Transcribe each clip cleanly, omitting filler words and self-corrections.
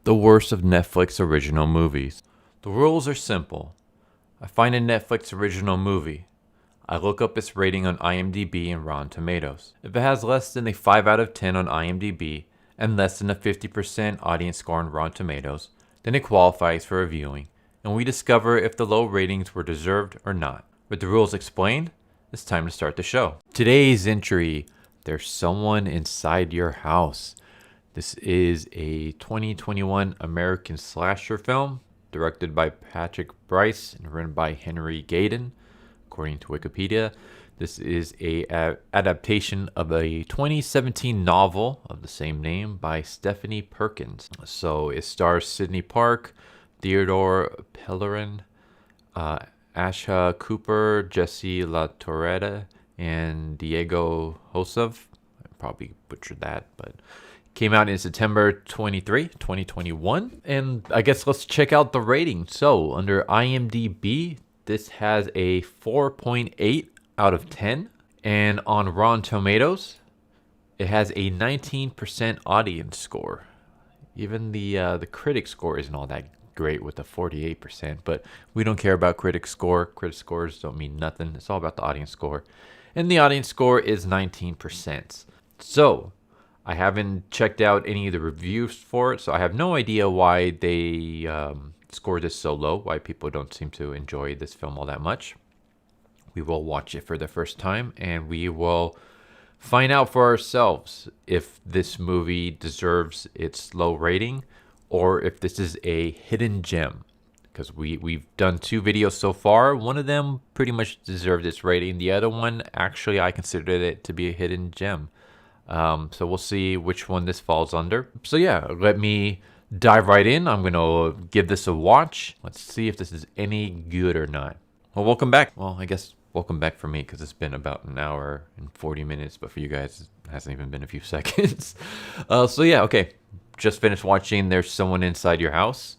The worst of Netflix original movies. The rules are simple. I find a Netflix original movie. I look up its rating on IMDB and Rotten Tomatoes. If it has less than a 5 out of 10 on IMDB and less than a 50% audience score on Rotten Tomatoes, then it qualifies for a viewing, and we discover if the low ratings were deserved or not. With the rules explained, it's time to start the show. Today's entry, There's Someone Inside Your House. This is a 2021 American slasher film directed by Patrick Brice and written by Henry Gayden, according to Wikipedia. This is a adaptation of a 2017 novel of the same name by Stephanie Perkins. So it stars Sidney Park, Theodore Pellerin, Asha Cooper, Jesse La Torretta, and Diego Hosov. I probably butchered that, but came out in September 23, 2021. And I guess let's check out the rating. So under IMDb, this has a 4.8 out of 10. And on Rotten Tomatoes, it has a 19% audience score. Even the critic score isn't all that great with a 48%, but we don't care about critic score. Critic scores don't mean nothing. It's all about the audience score. And the audience score is 19%. So I haven't checked out any of the reviews for it, so I have no idea why they scored this so low, why people don't seem to enjoy this film all that much. We will watch it for the first time, and we will find out for ourselves if this movie deserves its low rating or if this is a hidden gem. Because we've done 2 videos so far. One of them pretty much deserved its rating. The other one, actually, I considered it to be a hidden gem. So we'll see which one this falls under. So yeah, let me dive right in. I'm going to give this a watch. Let's see if this is any good or not. Well, welcome back. Well, I guess welcome back for me because it's been about an hour and 40 minutes. But for you guys, it hasn't even been a few seconds. So yeah, okay. Just finished watching There's Someone Inside Your House.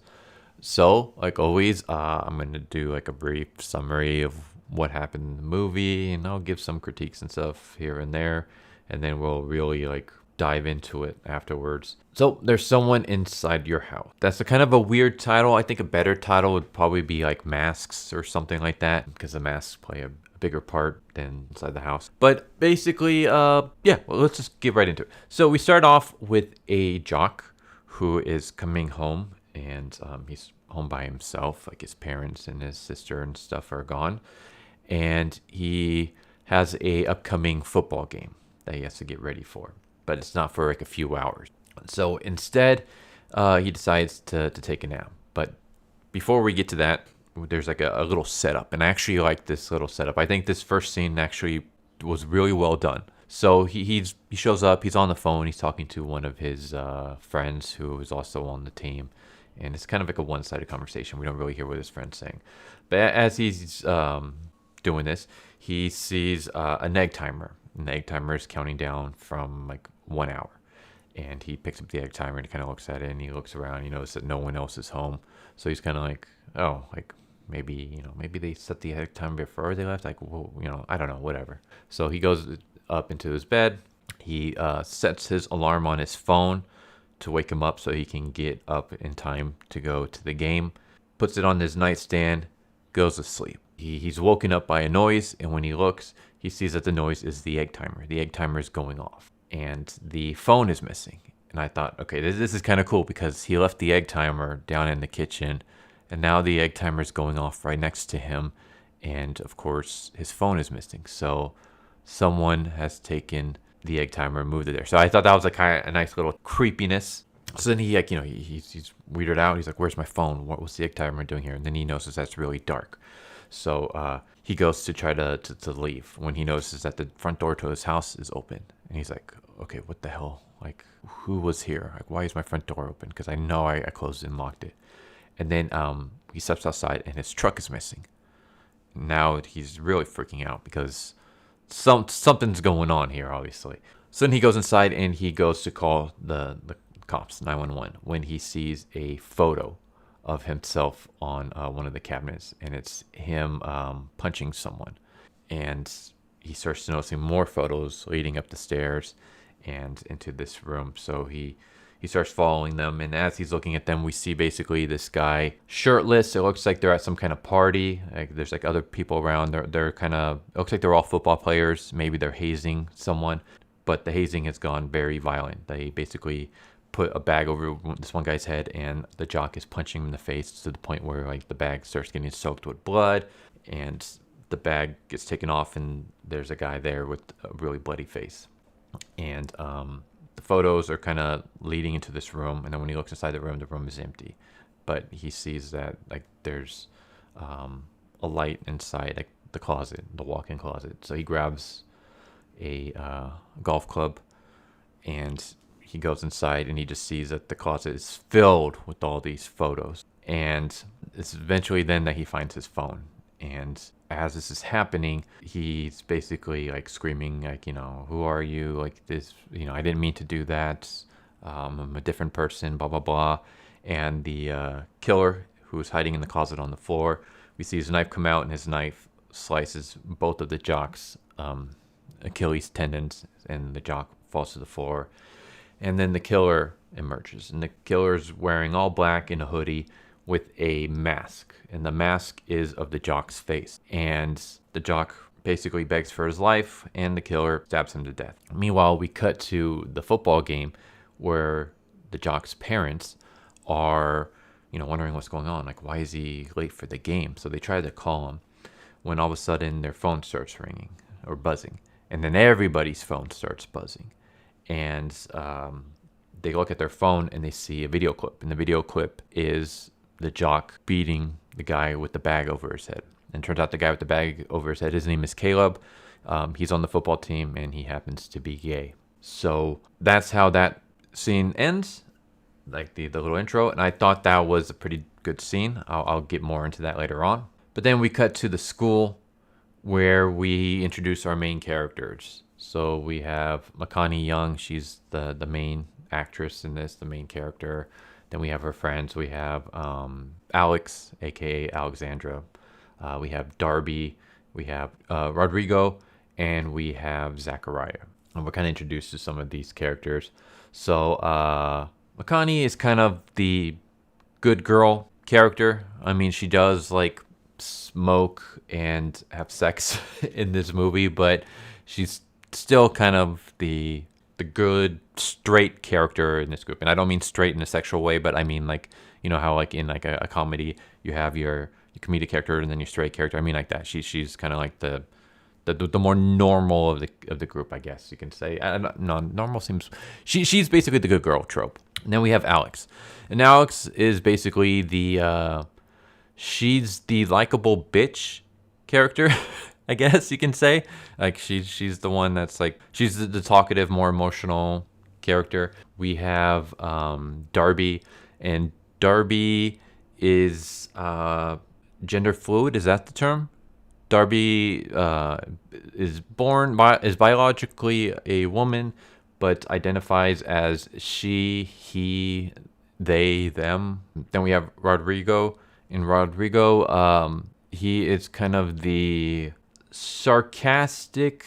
So, like always, I'm going to do like a brief summary of what happened in the movie, and I'll give some critiques and stuff here and there, and then we'll really like dive into it afterwards. So, There's Someone Inside Your House. That's a kind of a weird title. I think a better title would probably be like Masks or something like that, because the masks play a bigger part than inside the house. But basically, yeah, well, let's just get right into it. So, we start off with a jock who is coming home, and he's home by himself. Like his parents and his sister and stuff are gone, and he has a upcoming football game that he has to get ready for, but it's not for like a few hours. So instead, he decides to take a nap. But before we get to that, there's like a little setup, and I actually like this little setup. I think this first scene actually was really well done. So he shows up, he's on the phone, he's talking to one of his friends who is also on the team. And it's kind of like a one-sided conversation. We don't really hear what his friend's saying. But as he's doing this, he sees an egg timer. And the egg timer is counting down from like 1 hour. And he picks up the egg timer and he kind of looks at it, and he looks around. He notices that no one else is home. So he's kind of like, oh, like maybe they set the egg timer before they left. Like, well, I don't know, whatever. So he goes up into his bed. He sets his alarm on his phone to wake him up so he can get up in time to go to the game. Puts it on his nightstand, goes to sleep. He's woken up by a noise, and when he looks, he sees that the noise is the egg timer. The egg timer is going off, and the phone is missing. And I thought, okay, this is kind of cool because he left the egg timer down in the kitchen, and now the egg timer is going off right next to him, and of course his phone is missing. So someone has taken the egg timer and moved it there. So I thought that was like kind of a nice little creepiness. So then he like, he's weirded out. He's like, where's my phone? What's the egg timer doing here? And then he notices that's really dark. So he goes to try to leave when he notices that the front door to his house is open. And he's like, okay, what the hell? Like, who was here? Like, why is my front door open? Because I know I closed it and locked it. And then he steps outside and his truck is missing. Now he's really freaking out because something's going on here, obviously. So then he goes inside and he goes to call the cops, 911, when he sees a photo of himself on one of the cabinets, and it's him punching someone. And he starts noticing more photos leading up the stairs and into this room. So he he starts following them, and as he's looking at them, we see basically this guy shirtless. It looks like they're at some kind of party. Like there's like other people around. They're kind of, it looks like they're all football players. Maybe they're hazing someone, but the hazing has gone very violent. They basically put a bag over this one guy's head, and the jock is punching him in the face to the point where like the bag starts getting soaked with blood, and the bag gets taken off, and there's a guy there with a really bloody face. And the photos are kind of leading into this room, and then when he looks inside the room is empty, but he sees that like there's a light inside like the closet, the walk-in closet. So he grabs a golf club, and he goes inside, and he just sees that the closet is filled with all these photos. And it's eventually then that he finds his phone. And as this is happening, he's basically like screaming, like, who are you? Like this, I didn't mean to do that. I'm a different person, blah, blah, blah. And the killer, who's hiding in the closet on the floor, we see his knife come out, and his knife slices both of the jock's Achilles tendons, and the jock falls to the floor. And then the killer emerges, and the killer's wearing all black in a hoodie with a mask, and the mask is of the jock's face. And the jock basically begs for his life, and the killer stabs him to death. Meanwhile, we cut to the football game where the jock's parents are, wondering what's going on. Like, why is he late for the game? So they try to call him, when all of a sudden their phone starts ringing or buzzing, and then everybody's phone starts buzzing. And they look at their phone, and they see a video clip, and the video clip is the jock beating the guy with the bag over his head. And it turns out the guy with the bag over his head, his name is Caleb. He's on the football team, and he happens to be gay. So that's how that scene ends, like the little intro. And I thought that was a pretty good scene. I'll get more into that later on. But then we cut to the school where we introduce our main characters. So we have Makani Young. She's the main actress in this, the main character. Then we have her friends. We have Alex, aka Alexandra. We have Darby. We have Rodrigo, and we have Zachariah. And we're kind of introduced to some of these characters. So Makani is kind of the good girl character. I mean, she does like smoke and have sex in this movie, but she's still kind of the good straight character in this group. And I don't mean straight in a sexual way, but I mean like, how like in like a comedy you have your comedic character and then your straight character. I mean like that. She's kind of like the more normal of the group, I guess you can say. No, normal seems, she's basically the good girl trope. And then we have Alex, and Alex is basically she's the likable bitch character. I guess you can say. Like she's the one that's like, she's the talkative, more emotional character. We have Darby, and Darby is gender fluid. Is that the term? Darby is biologically a woman, but identifies as she, he, they, them. Then we have Rodrigo. And Rodrigo, he is kind of the sarcastic,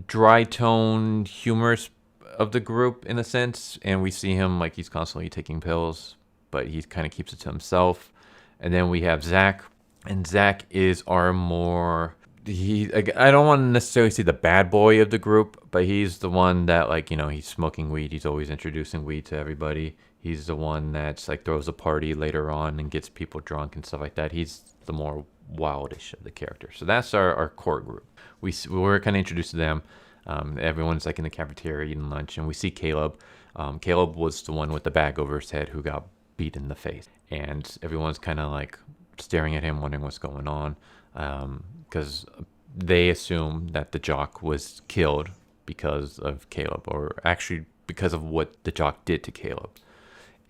dry-tone, humorous of the group in a sense. And we see him like he's constantly taking pills, but he kind of keeps it to himself. And then we have Zach, and Zach is our more, I don't want to necessarily say the bad boy of the group, but he's the one that like, he's smoking weed. He's always introducing weed to everybody. He's the one that's like throws a party later on and gets people drunk and stuff like that. He's the more wildish of the characters. So that's our core group. We're kind of introduced to them. Everyone's like in the cafeteria eating lunch, and we see Caleb. Caleb was the one with the bag over his head who got beat in the face, and everyone's kind of like staring at him, wondering what's going on, because they assume that the jock was killed because of Caleb, or actually because of what the jock did to Caleb.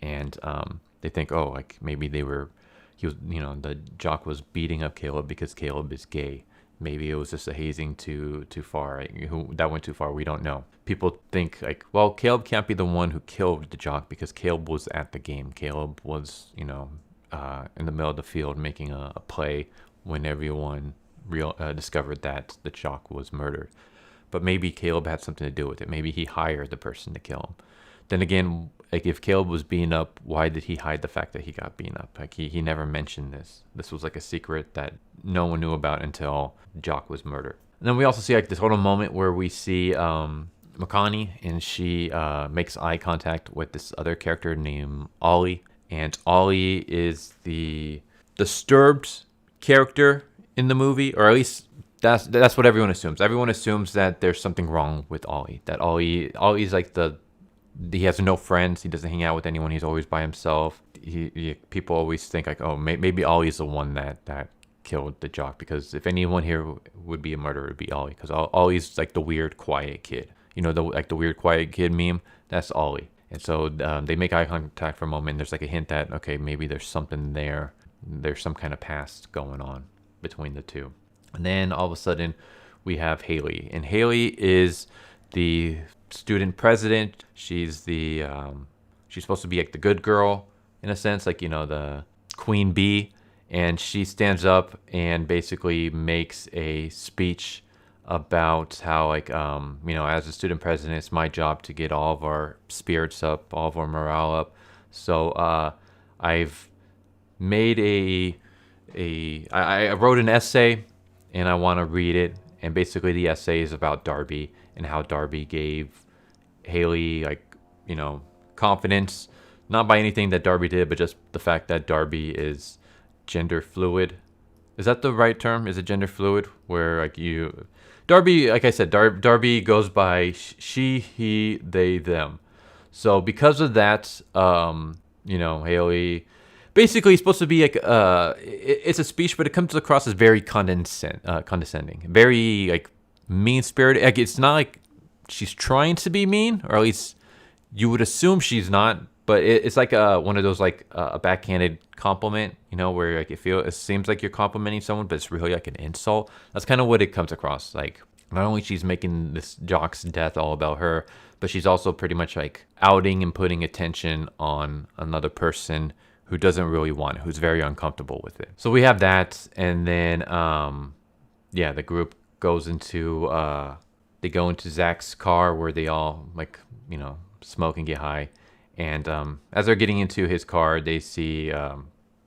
And they think, oh, like maybe the jock was beating up Caleb because Caleb is gay. Maybe it was just a hazing too far. Right? That went too far. We don't know. People think like, well, Caleb can't be the one who killed the jock because Caleb was at the game. Caleb was, in the middle of the field making a play when everyone discovered that the jock was murdered. But maybe Caleb had something to do with it. Maybe he hired the person to kill him. Then again, like if Caleb was beaten up, why did he hide the fact that he got beaten up? Like he never mentioned this. This was like a secret that no one knew about until Jock was murdered. And then we also see like this little moment where we see McConaughey, and she makes eye contact with this other character named Ollie. And Ollie is the disturbed character in the movie, or at least that's what everyone assumes. Everyone assumes that there's something wrong with Ollie. That Ollie's like he has no friends. He doesn't hang out with anyone. He's always by himself. People always think like, oh, maybe Ollie's the one that killed the Jock, because if anyone here would be a murderer, it would be Ollie, because Ollie's like the weird quiet kid. You know, the weird quiet kid meme. That's Ollie. And so they make eye contact for a moment. There's like a hint that, okay, maybe there's something there. There's some kind of past going on between the two. And then all of a sudden we have Haley. And Haley is the student president. She's she's supposed to be like the good girl in a sense, like, you know, the queen bee. And she stands up and basically makes a speech about how, like, you know, as a student president, it's my job to get all of our spirits up, all of our morale up. So I've made I wrote an essay, and I want to read it. And basically the essay is about Darby and how Darby gave Haley, like, you know, confidence, not by anything that Darby did, but just the fact that Darby is gender fluid. Is that the right term? Is it gender fluid? Where like Darby, like I said, Darby goes by she, he, they, them. So because of that, you know, Haley basically is supposed to be like it's a speech, but it comes across as very condescending, very like mean-spirited. Like it's not like she's trying to be mean, or at least you would assume she's not. But it's like one of those like a backhanded compliment, you know, where like it seems like you're complimenting someone, but it's really like an insult. That's kind of what it comes across. Like not only she's making this Jock's death all about her, but she's also pretty much like outing and putting attention on another person who doesn't really want it, who's very uncomfortable with it. So we have that, and then yeah, the group goes into they go into Zach's car where they all like, you know, smoke and get high. And as they're getting into his car, they see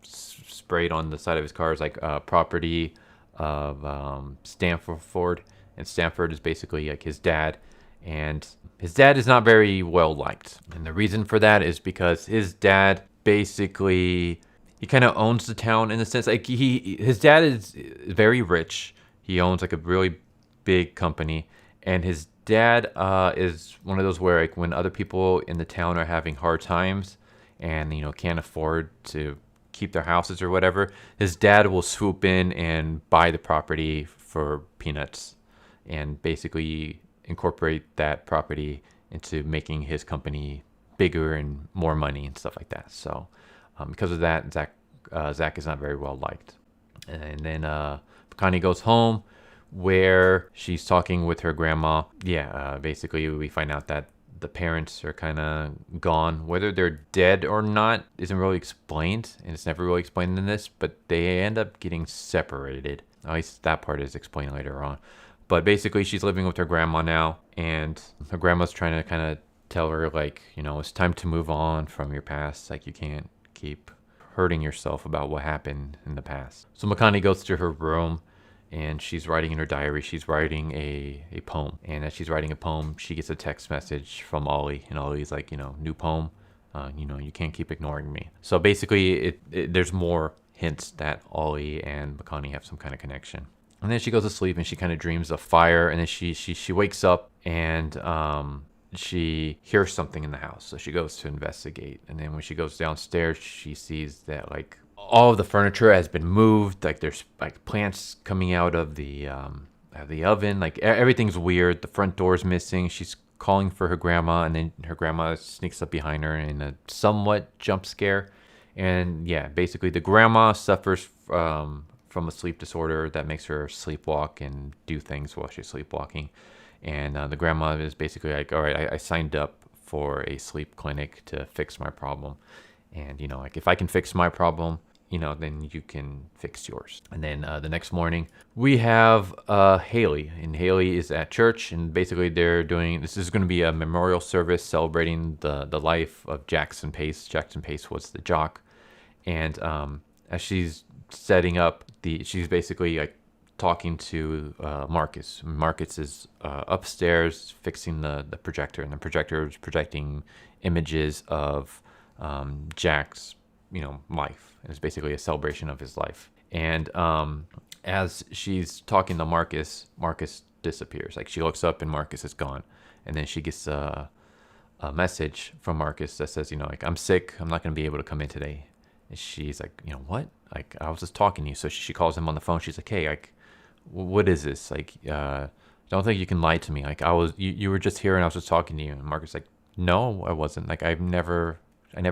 sprayed on the side of his car is like property of Stanford. And Stanford is basically like his dad. And his dad is not very well liked. And the reason for that is because his dad basically, he kind of owns the town in the sense like his dad is very rich. He owns like a really big company. And his dad is one of those where like when other people in the town are having hard times and, you know, can't afford to keep their houses or whatever, his dad will swoop in and buy the property for peanuts and basically incorporate that property into making his company bigger and more money and stuff like that. So because of that, Zach is not very well liked. And then Connie goes home, where she's talking with her grandma. Yeah, basically we find out that the parents are kind of gone. Whether they're dead or not isn't really explained, and it's never really explained in this, but they end up getting separated. At least that part is explained later on. But basically she's living with her grandma now, and her grandma's trying to kind of tell her, like, you know, it's time to move on from your past. Like, you can't keep hurting yourself about what happened in the past. So McConaughey goes to her room, and she's writing in her diary. She's writing a poem. And as she's writing a poem, she gets a text message from Ollie. And Ollie's like, you know, new poem. You know, you can't keep ignoring me. So basically, there's more hints that Ollie and McConaughey have some kind of connection. And then she goes to sleep, and she kind of dreams of fire. And then she wakes up, and she hears something in the house. So she goes to investigate. And then when she goes downstairs, she sees that, like, all of the furniture has been moved. Like there's like plants coming out of the oven. Like everything's weird. The front door's missing. She's calling for her grandma, and then her grandma sneaks up behind her in a somewhat jump scare. And yeah, basically the grandma suffers from a sleep disorder that makes her sleepwalk and do things while she's sleepwalking. And the grandma is basically like, all right, I signed up for a sleep clinic to fix my problem. And, you know, like if I can fix my problem, then you can fix yours. And then the next morning, we have Haley. And Haley is at church. And basically, this is going to be a memorial service celebrating the life of Jackson Pace. Jackson Pace was the jock. And as she's setting up, she's basically like talking to Marcus. Marcus is upstairs fixing the projector. And the projector is projecting images of Jack's life. It's basically a celebration of his life. And as she's talking to Marcus, Marcus disappears. Like, she looks up and Marcus is gone. And then she gets a message from Marcus that says, like, I'm sick, I'm not going to be able to come in today. And she's like, what? Like, I was just talking to you. So she calls him on the phone. She's like, hey, like, what is this? Like, don't think you can lie to me. Like, you were just here and I was just talking to you. And Marcus is like, no, I wasn't. Like, I never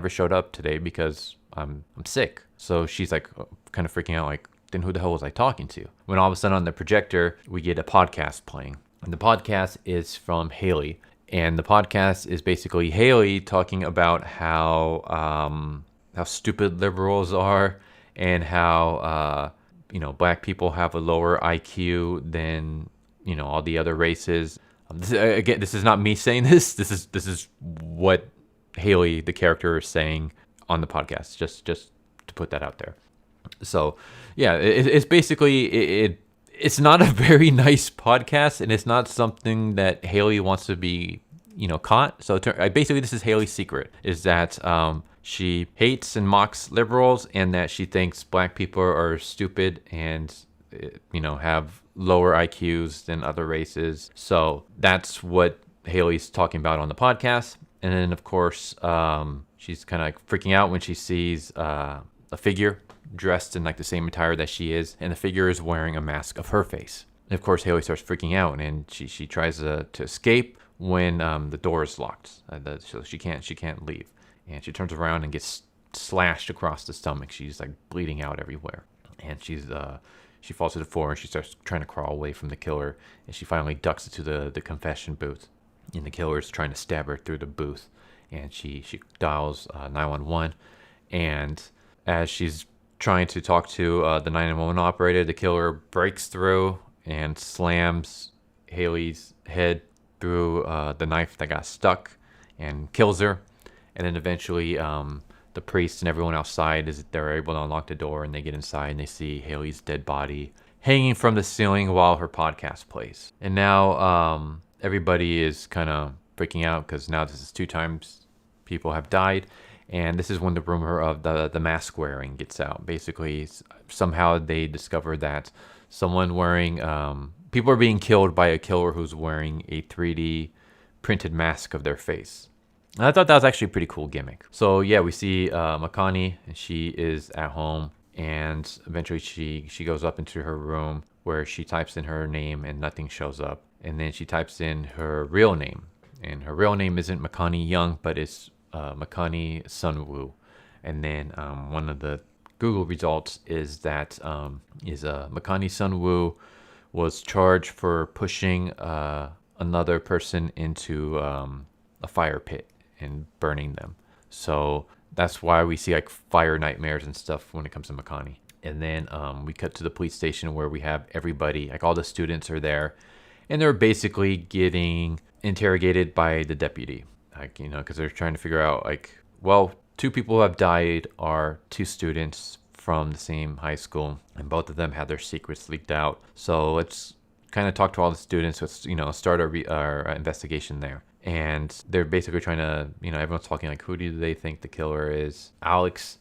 showed up today because I'm sick. So she's like kind of freaking out, like, then who the hell was I talking to? When all of a sudden on the projector, we get a podcast playing. And the podcast is from Haley. And the podcast is basically Haley talking about how stupid liberals are and how, black people have a lower IQ than, all the other races. This is not me saying this. This is what Haley, the character, is saying on the podcast, just to put that out there. So yeah, it's basically it's not a very nice podcast, and it's not something that Haley wants to be caught. So basically, this is Haley's secret, is that she hates and mocks liberals, and that she thinks black people are stupid and have lower IQs than other races. So that's what Haley's talking about on the podcast. And then, of course, she's kind of like freaking out when she sees a figure dressed in like the same attire that she is, and the figure is wearing a mask of her face. And of course, Haley starts freaking out, and she tries to escape when the door is locked, so she can't leave. And she turns around and gets slashed across the stomach. She's like bleeding out everywhere, and she falls to the floor, and she starts trying to crawl away from the killer, and she finally ducks into the confession booth. And the killer is trying to stab her through the booth, and she dials 911. And as she's trying to talk to the 911 operator, the killer breaks through and slams Haley's head through the knife that got stuck and kills her. And then eventually the priest and everyone outside, they're able to unlock the door, and they get inside and they see Haley's dead body hanging from the ceiling while her podcast plays. And now everybody is kind of freaking out, because now this is 2 times people have died. And this is when the rumor of the mask wearing gets out. Basically, somehow they discover that someone wearing, people are being killed by a killer who's wearing a 3D printed mask of their face. And I thought that was actually a pretty cool gimmick. So yeah, we see Makani, and she is at home, and eventually she goes up into her room where she types in her name and nothing shows up. And then she types in her real name, and her real name isn't Makani Young, but it's Makani Sunwoo. And then one of the Google results is that Makani Sunwoo was charged for pushing another person into a fire pit and burning them. So that's why we see like fire nightmares and stuff when it comes to Makani. And then we cut to the police station where we have everybody, like all the students are there, and they're basically getting interrogated by the deputy. Like, because they're trying to figure out, like, well, 2 people who have died are 2 students from the same high school, and both of them had their secrets leaked out. So let's kind of talk to all the students. Let's, start our investigation there. And they're basically trying to, everyone's talking like, who do they think the killer is? Alex,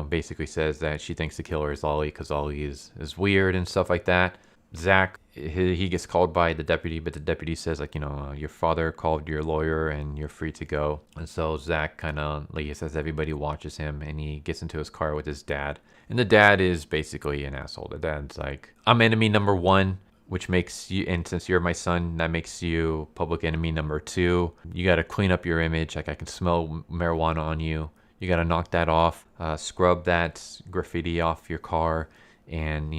basically says that she thinks the killer is Ollie because Ollie is weird and stuff like that. Zach, he gets called by the deputy, but the deputy says, like, your father called your lawyer and you're free to go. And so Zach kind of, like, he says everybody watches him, and he gets into his car with his dad. And the dad is basically an asshole. The dad's like, I'm enemy number 1, which makes you, and since you're my son, that makes you public enemy number 2. You got to clean up your image. Like, I can smell marijuana on you. You got to knock that off, scrub that graffiti off your car, and,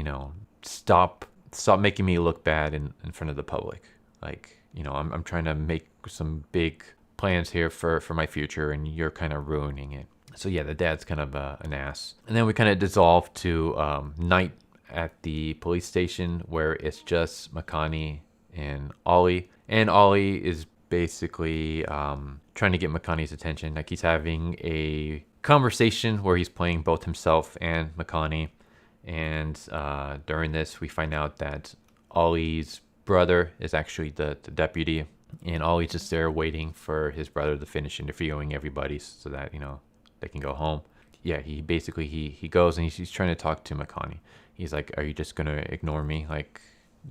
stop making me look bad in front of the public. Like, I'm trying to make some big plans here for my future, and you're kind of ruining it. So yeah, the dad's kind of an ass. And then we kind of dissolve to night at the police station where it's just Makani and Ollie. And Ollie is basically trying to get Makani's attention. Like he's having a conversation where he's playing both himself and Makani. And during this, we find out that Ollie's brother is actually the deputy. And Ollie's just there waiting for his brother to finish interviewing everybody so that, they can go home. Yeah, he basically he goes and he's trying to talk to Makani. He's like, "Are you just gonna ignore me? Like,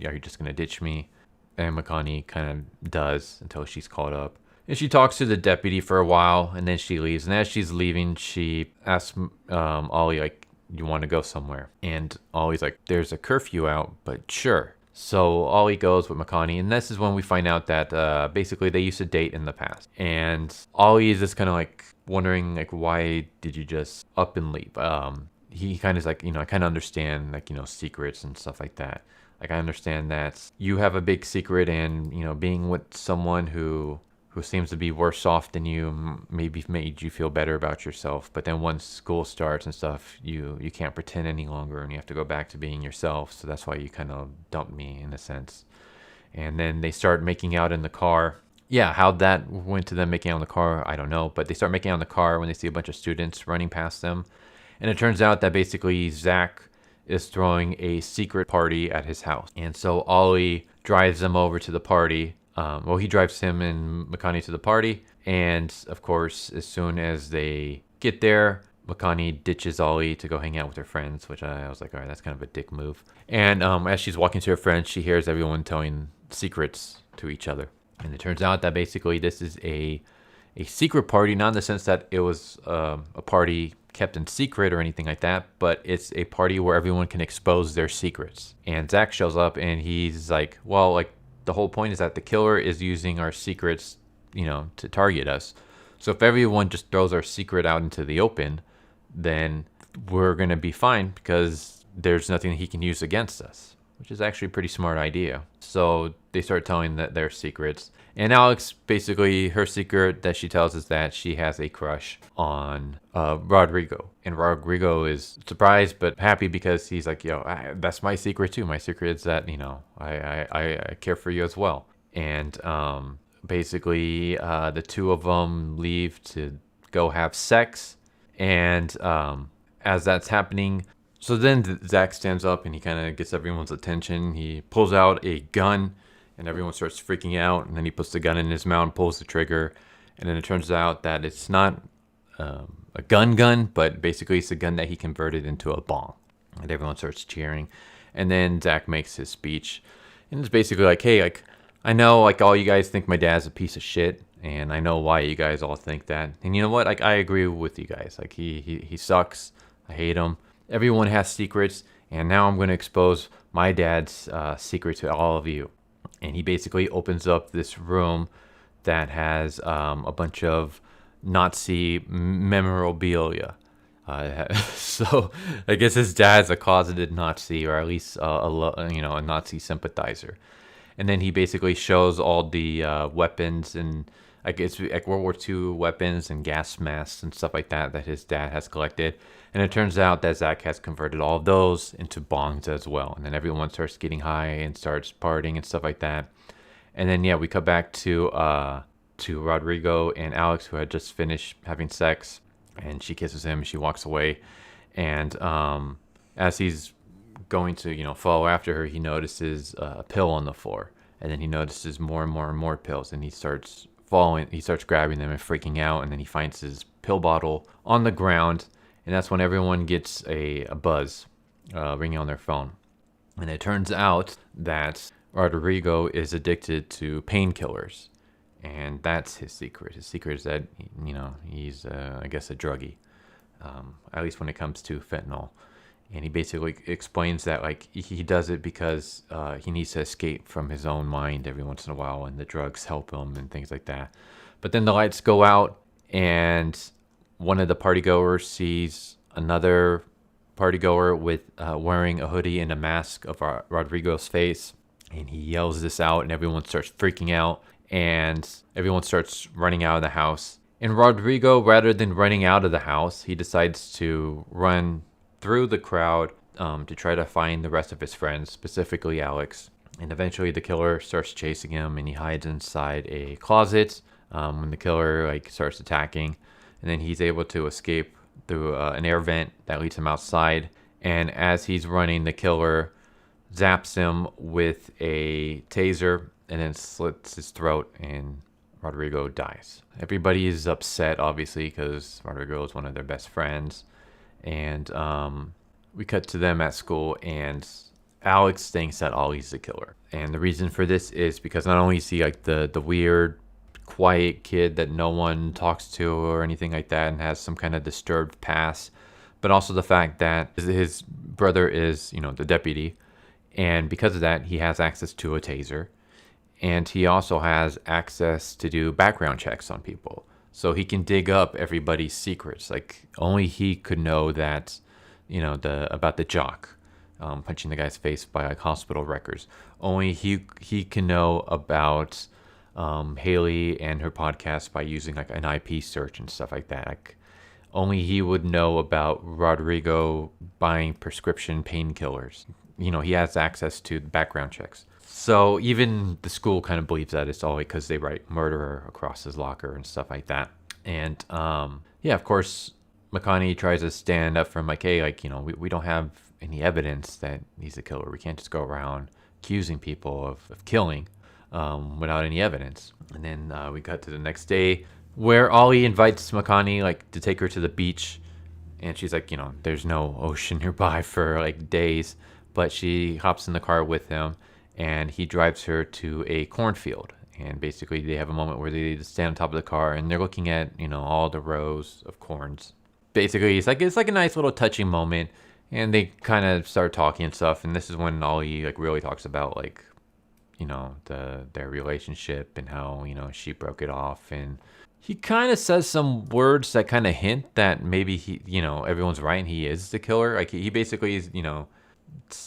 are you just gonna ditch me?" And Makani kind of does until she's called up. And she talks to the deputy for a while, and then she leaves. And as she's leaving, she asks Ollie, like, "You want to go somewhere?" And Ollie's like, "There's a curfew out, but sure." So Ollie goes with Makani, and this is when we find out that basically they used to date in the past. And Ollie is just kind of like wondering, like, why did you just up and leave? He kind of is like, I kind of understand, like, secrets and stuff like that. Like, I understand that you have a big secret, and being with someone who seems to be worse off than you maybe made you feel better about yourself. But then once school starts and stuff, you can't pretend any longer, and you have to go back to being yourself. So that's why you kind of dumped me in a sense. And then they start making out in the car. Yeah, how that went to them making out in the car, I don't know. But they start making out in the car when they see a bunch of students running past them. And it turns out that basically Zach is throwing a secret party at his house. And so Ollie drives them over to the party. He drives him and Makani to the party. And of course, as soon as they get there, Makani ditches Ollie to go hang out with her friends, which I was like, all right, that's kind of a dick move. And as she's walking to her friends, she hears everyone telling secrets to each other. And it turns out that basically this is a secret party, not in the sense that it was a party kept in secret or anything like that, but it's a party where everyone can expose their secrets. And Zach shows up and he's like, well, like, the whole point is that the killer is using our secrets, to target us. So if everyone just throws our secret out into the open, then we're going to be fine because there's nothing he can use against us, which is actually a pretty smart idea. So they start telling their secrets. And Alex, basically, her secret that she tells is that she has a crush on Rodrigo. And Rodrigo is surprised but happy because he's like, that's my secret too. My secret is that, I care for you as well. And basically, the two of them leave to go have sex. And as that's happening, so then Zach stands up and he kind of gets everyone's attention. He pulls out a gun and everyone starts freaking out. And then he puts the gun in his mouth and pulls the trigger. And then it turns out that it's not a gun, but basically it's a gun that he converted into a bong. And everyone starts cheering. And then Zach makes his speech. And it's basically like, hey, like, I know, like, all you guys think my dad's a piece of shit. And I know why you guys all think that. And you know what? Like, I agree with you guys. Like, he sucks. I hate him. Everyone has secrets. And now I'm going to expose my dad's secret to all of you. And he basically opens up this room that has a bunch of Nazi memorabilia. So I guess his dad's a closeted Nazi, or at least a Nazi sympathizer. And then he basically shows all the weapons and I guess like World War II weapons and gas masks and stuff like that his dad has collected. And it turns out that Zach has converted all of those into bongs as well. And then everyone starts getting high and starts partying and stuff like that. And then, we cut back to Rodrigo and Alex, who had just finished having sex. And she kisses him. She walks away. And as he's going to, follow after her, he notices a pill on the floor. And then he notices more and more and more pills. And he starts grabbing them and freaking out. And then he finds his pill bottle on the ground. And that's when everyone gets a buzz ringing on their phone. And it turns out that Rodrigo is addicted to painkillers. And that's his secret. His secret is that, he's, I guess, a druggie, at least when it comes to fentanyl. And he basically explains that, like, he does it because he needs to escape from his own mind every once in a while, and the drugs help him and things like that. But then the lights go out, and one of the partygoers sees another partygoer with wearing a hoodie and a mask of Rodrigo's face. And he yells this out, and everyone starts freaking out. And everyone starts running out of the house. And Rodrigo, rather than running out of the house, he decides to run through the crowd to try to find the rest of his friends, specifically Alex. And eventually the killer starts chasing him, and he hides inside a closet when the killer starts attacking. And then he's able to escape through an air vent that leads him outside. And as he's running, the killer zaps him with a taser and then slits his throat, and Rodrigo dies. Everybody is upset, obviously, because Rodrigo is one of their best friends. And we cut to them at school, and Alex thinks that Ollie's the killer. And the reason for this is because not only is he the weird, quiet kid that no one talks to or anything like that and has some kind of disturbed past, but also the fact that his brother is, the deputy. And because of that, he has access to a taser. And he also has access to do background checks on people. So he can dig up everybody's secrets. Like, only he could know that, about the jock punching the guy's face by hospital records. Only he can know about Haley and her podcast by using an IP search and stuff like that. Only he would know about Rodrigo buying prescription painkillers. He has access to background checks. So even the school kind of believes that it's all because they write murderer across his locker and stuff like that. And of course, McConaughey tries to stand up for him, we don't have any evidence that he's a killer. We can't just go around accusing people of killing without any evidence. And then we got to the next day where Ollie invites McConaughey to take her to the beach. And she's like, there's no ocean nearby for days. But she hops in the car with him, and he drives her to a cornfield. And basically they have a moment where they just stand on top of the car and they're looking at, all the rows of corns. Basically, it's like a nice little touching moment, and they kind of start talking and stuff. And this is when Ollie really talks about their relationship and how, she broke it off. And he kind of says some words that kind of hint that maybe he, everyone's right and he is the killer. He basically is,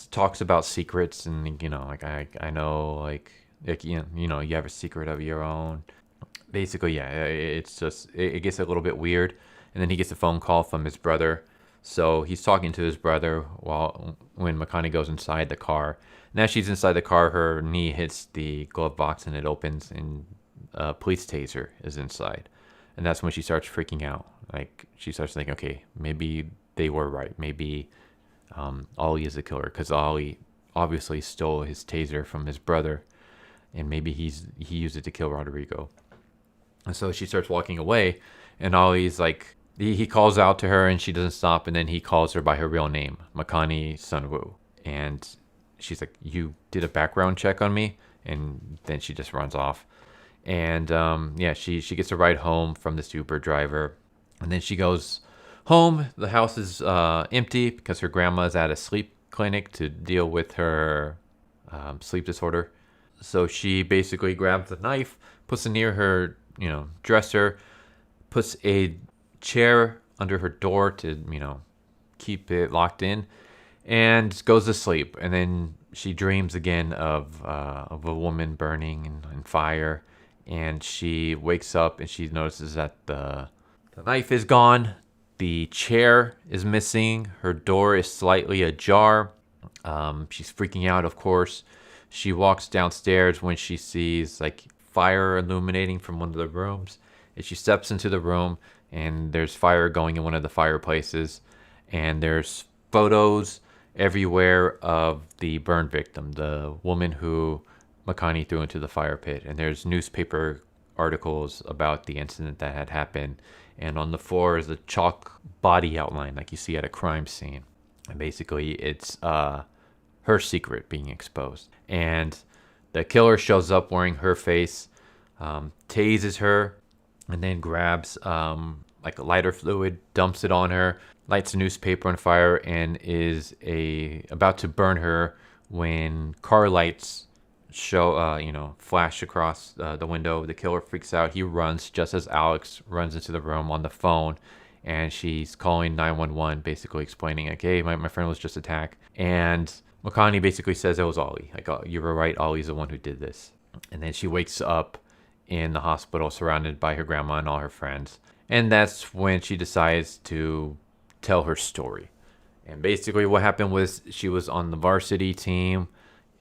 talks about secrets, and I know you have a secret of your own. Basically, it's just it gets a little bit weird. And then he gets a phone call from his brother. So he's talking to his brother when McConaughey goes inside the car. And as she's inside the car, her knee hits the glove box and it opens, and a police taser is inside. And that's when she starts freaking out. She starts thinking, okay, maybe they were right. Maybe Ollie is the killer, because Ollie obviously stole his taser from his brother, and maybe he used it to kill Rodrigo. And so she starts walking away, and Ollie's he calls out to her, and she doesn't stop, and then he calls her by her real name, Makani Sunwoo. And she's like, you did a background check on me? And then she just runs off. And she gets a ride home from this Uber driver, and then she goes home. The house is empty because her grandma is at a sleep clinic to deal with her sleep disorder. So she basically grabs a knife, puts it near her, dresser, puts a chair under her door to, keep it locked in, and goes to sleep. And then she dreams again of a woman burning in fire, and she wakes up and she notices that the knife is gone. The chair is missing. Her door is slightly ajar. She's freaking out, of course. She walks downstairs when she sees fire illuminating from one of the rooms. And she steps into the room, and there's fire going in one of the fireplaces. And there's photos everywhere of the burn victim, the woman who McConaughey threw into the fire pit. And there's newspaper articles about the incident that had happened. And on the floor is a chalk body outline like you see at a crime scene. And basically it's her secret being exposed. And the killer shows up wearing her face, tases her, and then grabs a lighter fluid, dumps it on her, lights a newspaper on fire, and is about to burn her when car lights flash across the window. The killer freaks out. He runs just as Alex runs into the room on the phone, and she's calling 911, basically explaining, hey, my friend was just attacked. And McConaughey basically says it was Ollie. You were right, Ollie's the one who did this. And then she wakes up in the hospital surrounded by her grandma and all her friends. And that's when she decides to tell her story. And basically what happened was she was on the varsity team,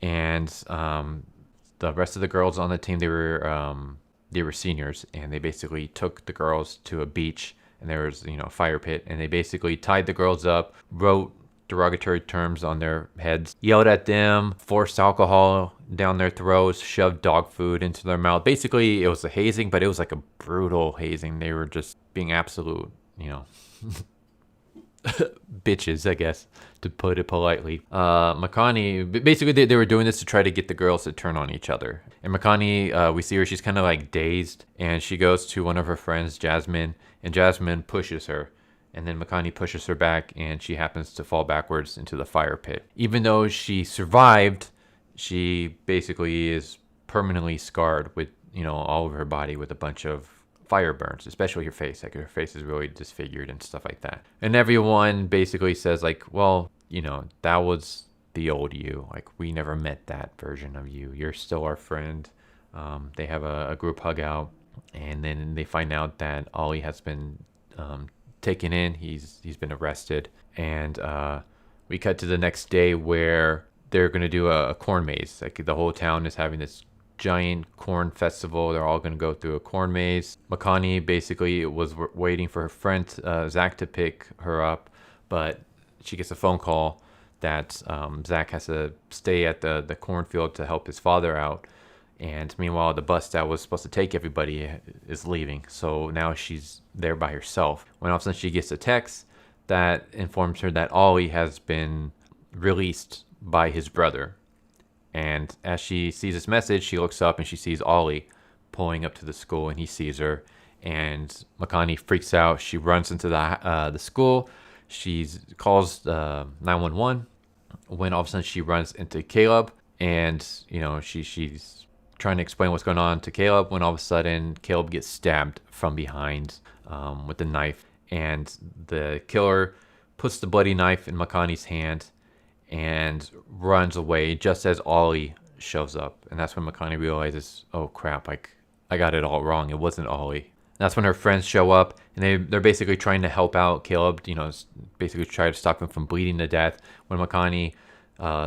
and the rest of the girls on the team, they were seniors, and they basically took the girls to a beach, and there was a fire pit, and they basically tied the girls up, wrote derogatory terms on their heads, yelled at them, forced alcohol down their throats, shoved dog food into their mouth. Basically, it was a hazing, but it was like a brutal hazing. They were just being absolute, bitches, I guess, to put it politely. Makani, basically they were doing this to try to get the girls to turn on each other. And Makani, we see her, she's kind of like dazed, and she goes to one of her friends, Jasmine, and Jasmine pushes her. And then Makani pushes her back, and she happens to fall backwards into the fire pit. Even though she survived, she basically is permanently scarred with, all over her body with a bunch of fire burns, especially her face. Like, her face is really disfigured and stuff like that. And everyone basically says, like, well, that was the old you. Like, we never met that version of you. You're still our friend. They have a group hug out, and then they find out that Ollie has been taken in. He's been arrested, and we cut to the next day where they're going to do a corn maze. Like, the whole town is having this giant corn festival. They're all going to go through a corn maze. Makani basically was waiting for her friend Zach to pick her up, but she gets a phone call that Zach has to stay at the cornfield to help his father out. And meanwhile, the bus that was supposed to take everybody is leaving. So now she's there by herself. When all of a sudden she gets a text that informs her that Ollie has been released by his brother. And as she sees this message, she looks up and she sees Ollie pulling up to the school, and he sees her. And Makani freaks out. She runs into the school. She calls 911. When all of a sudden she runs into Caleb, and she's trying to explain what's going on to Caleb, when all of a sudden Caleb gets stabbed from behind with a knife, and the killer puts the bloody knife in Makani's hand and runs away just as Ollie shows up. And that's when Makani realizes, oh crap, like, I got it all wrong. It wasn't Ollie. That's when her friends show up, and they're basically trying to help out Caleb, basically try to stop him from bleeding to death. When Makani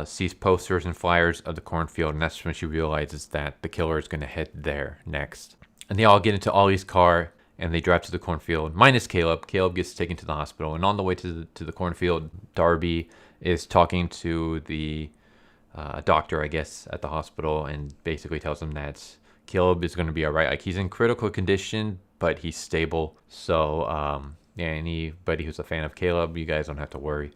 sees posters and flyers of the cornfield, and that's when she realizes that the killer is going to head there next. And they all get into Ollie's car, and they drive to the cornfield, minus Caleb. Caleb gets taken to the hospital, and on the way to the cornfield, Darby is talking to the doctor, I guess, at the hospital, and basically tells him that Caleb is going to be all right. Like, he's in critical condition, but he's stable. So, anybody who's a fan of Caleb, you guys don't have to worry.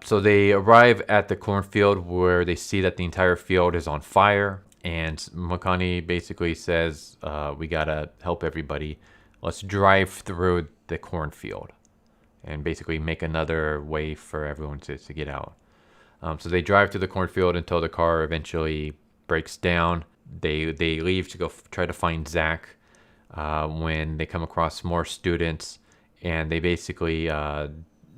So they arrive at the cornfield, where they see that the entire field is on fire. And Makani basically says, we got to help everybody. Let's drive through the cornfield and basically make another way for everyone to get out. So they drive through the cornfield until the car eventually breaks down. They leave to go try to find Zach when they come across more students. And they basically,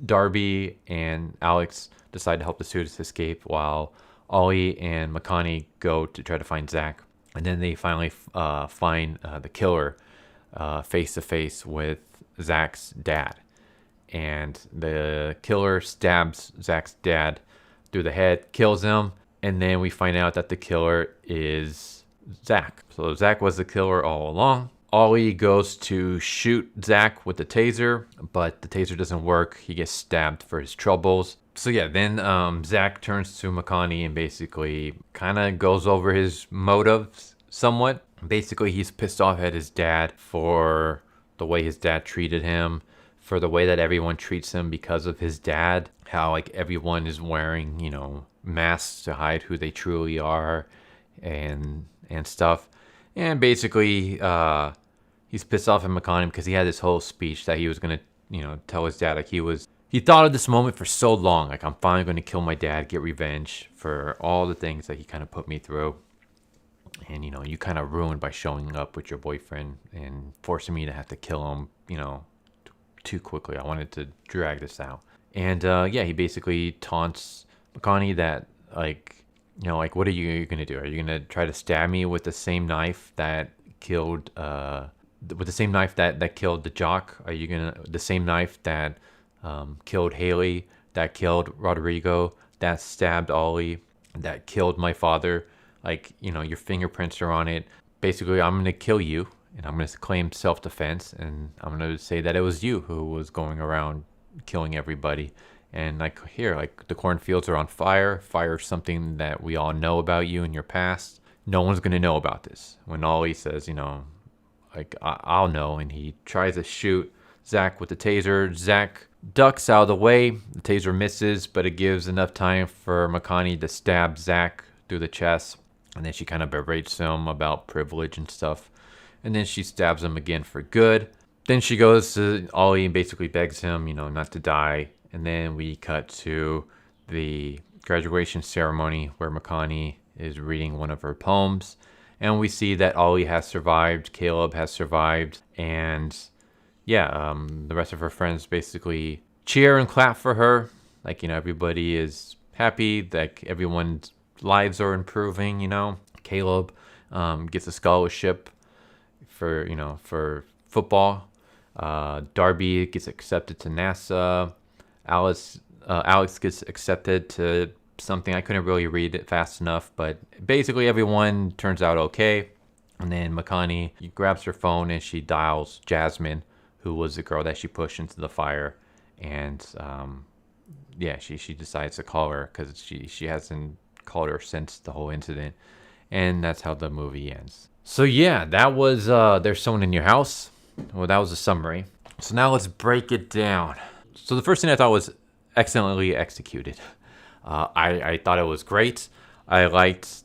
Darby and Alex decide to help the students escape, while Ollie and Makani go to try to find Zach. And then they finally find the killer face to face with Zach's dad. And the killer stabs Zach's dad through the head, kills him, and then we find out that the killer is Zach. So Zach was the killer all along. Ollie goes to shoot Zach with the taser, but the taser doesn't work. He gets stabbed for his troubles. So yeah, then Zach turns to Makani and basically kind of goes over his motives somewhat. Basically, he's pissed off at his dad for the way his dad treated him, for the way that everyone treats him because of his dad, how like everyone is wearing, masks to hide who they truly are and stuff. And basically, he's pissed off at Makani because he had this whole speech that he was going to, tell his dad, like, he thought of this moment for so long, like, I'm finally going to kill my dad, get revenge for all the things that he kind of put me through. And, you kind of ruined by showing up with your boyfriend and forcing me to have to kill him, too quickly. I wanted to drag this out. And he basically taunts Makani that, like, what are you going to do? Are you going to try to stab me with the same knife that killed with the same knife that killed the jock? Are you gonna the same knife that killed Haley, that killed Rodrigo, that stabbed Ollie, that killed my father? Like, your fingerprints are on it. Basically, I'm gonna kill you, and I'm gonna claim self-defense, and I'm gonna say that it was you who was going around killing everybody. And like here, like the cornfields are on fire. Fire is something that we all know about you in your past. No one's gonna know about this. When Ollie says, like I'll know, and he tries to shoot Zach with the taser. Zach ducks out of the way. The taser misses, but it gives enough time for Makani to stab Zach through the chest. And then she kind of berates him about privilege and stuff. And then she stabs him again for good. Then she goes to Ollie and basically begs him, not to die. And then we cut to the graduation ceremony where Makani is reading one of her poems. And we see that Ollie has survived, Caleb has survived, and the rest of her friends basically cheer and clap for her. Like, everybody is happy, like everyone's lives are improving, Caleb gets a scholarship for football. Darby gets accepted to NASA. Alex gets accepted to something. I couldn't really read it fast enough, but basically everyone turns out okay. And then Makani grabs her phone and she dials Jasmine, who was the girl that she pushed into the fire. And she decides to call her because she hasn't called her since the whole incident. And that's how the movie ends. So yeah, that was There's Someone in Your House. Well, that was a summary. So now let's break it down. So the first thing I thought was excellently executed. I thought it was great. I liked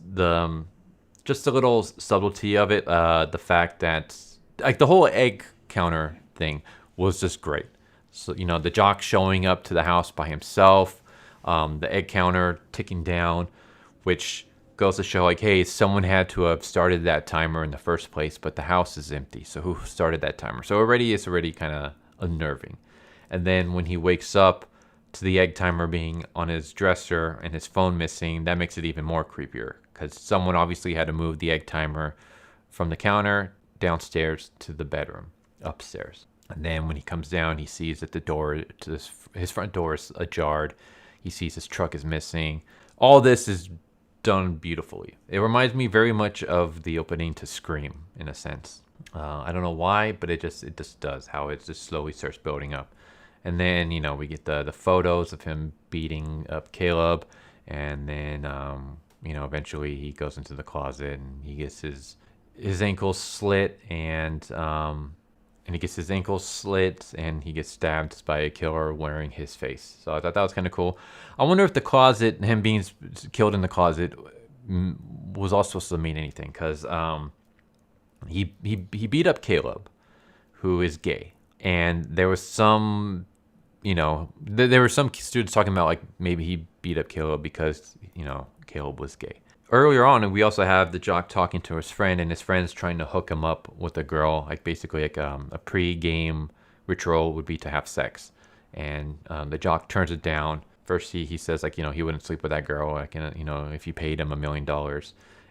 just a little subtlety of it. The fact that like the whole egg counter thing was just great. So the jock showing up to the house by himself, the egg counter ticking down, which goes to show like, hey, someone had to have started that timer in the first place, but the house is empty. So who started that timer? So it's already kind of unnerving. And then when he wakes up to the egg timer being on his dresser and his phone missing, that makes it even more creepier because someone obviously had to move the egg timer from the counter downstairs to the bedroom upstairs. And then when he comes down, he sees that the door to his front door is ajar. He sees his truck is missing. All this is done beautifully. It reminds me very much of the opening to Scream in a sense. I don't know why, but it just does, how it just slowly starts building up. And then, we get the photos of him beating up Caleb. And then, eventually he goes into the closet and he gets his ankle slit and he gets his ankle slit and he gets stabbed by a killer wearing his face. So I thought that was kind of cool. I wonder if the closet, him being killed in the closet, was also supposed to mean anything. Because he beat up Caleb, who is gay. And there was some... there were some students talking about like maybe he beat up Caleb because, Caleb was gay. Earlier on, we also have the jock talking to his friend, and his friend's trying to hook him up with a girl. Like basically like a pre-game ritual would be to have sex. And the jock turns it down. First he says like, he wouldn't sleep with that girl, like, if you paid him $1 million.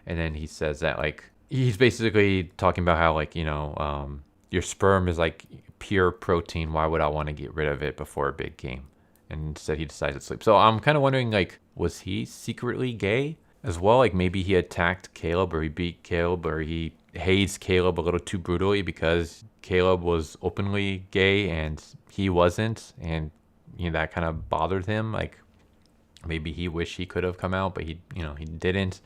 And then he says that like, he's basically talking about how like, your sperm is like pure protein. Why would I want to get rid of it before a big game? And instead he decides to sleep. So I'm kind of wondering, like, was he secretly gay as well? Like maybe he attacked Caleb, or he beat Caleb, or he hazed Caleb a little too brutally because Caleb was openly gay and he wasn't. And, that kind of bothered him. Like maybe he wished he could have come out, but he didn't.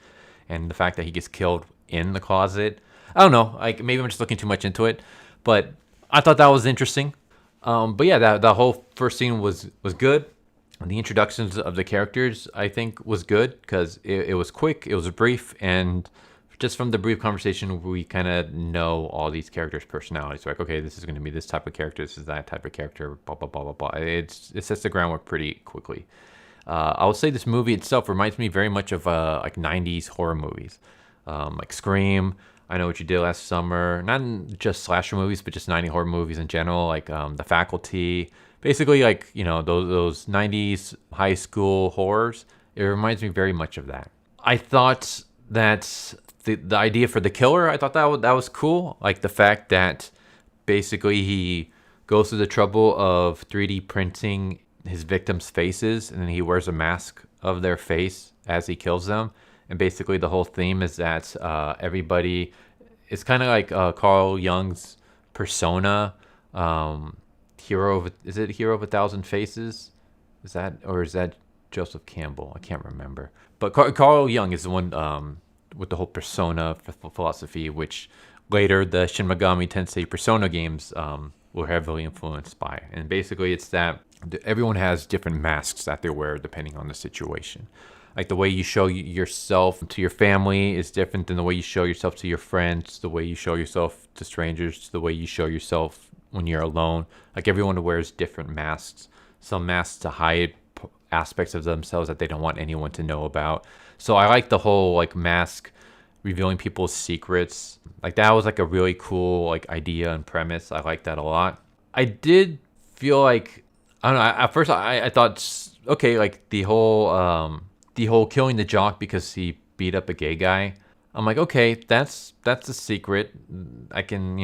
And the fact that he gets killed in the closet, I don't know. Like maybe I'm just looking too much into it. But I thought that was interesting. But yeah, the whole first scene was good. And the introductions of the characters, I think, was good because it was quick, it was brief, and just from the brief conversation, we kind of know all these characters' personalities. So like, okay, this is going to be this type of character, this is that type of character, blah, blah, blah, blah, blah. It sets the groundwork pretty quickly. I would say this movie itself reminds me very much of like 90s horror movies, like Scream, I Know What You Did Last Summer, not just slasher movies, but just 90s horror movies in general, like The Faculty, basically like, those 90s high school horrors. It reminds me very much of that. I thought that the idea for the killer, I thought that was cool. Like the fact that basically he goes through the trouble of 3D printing his victims' faces, and then he wears a mask of their face as he kills them. And basically the whole theme is that everybody, it's kind of like Carl Jung's Persona, is it Hero of a Thousand Faces? Is that Joseph Campbell? I can't remember. But Carl Jung is the one with the whole Persona philosophy, which later the Shin Megami Tensei Persona games were heavily influenced by. And basically it's that everyone has different masks that they wear depending on the situation. Like the way you show yourself to your family is different than the way you show yourself to your friends, the way you show yourself to strangers, the way you show yourself when you're alone. Like everyone wears different masks. Some masks to hide aspects of themselves that they don't want anyone to know about. So I like the whole like mask revealing people's secrets. Like that was like a really cool like idea and premise. I like that a lot. I did feel like, I don't know, at first I thought, okay, like the whole killing the jock because he beat up a gay guy. I'm like, okay, that's a secret. I can,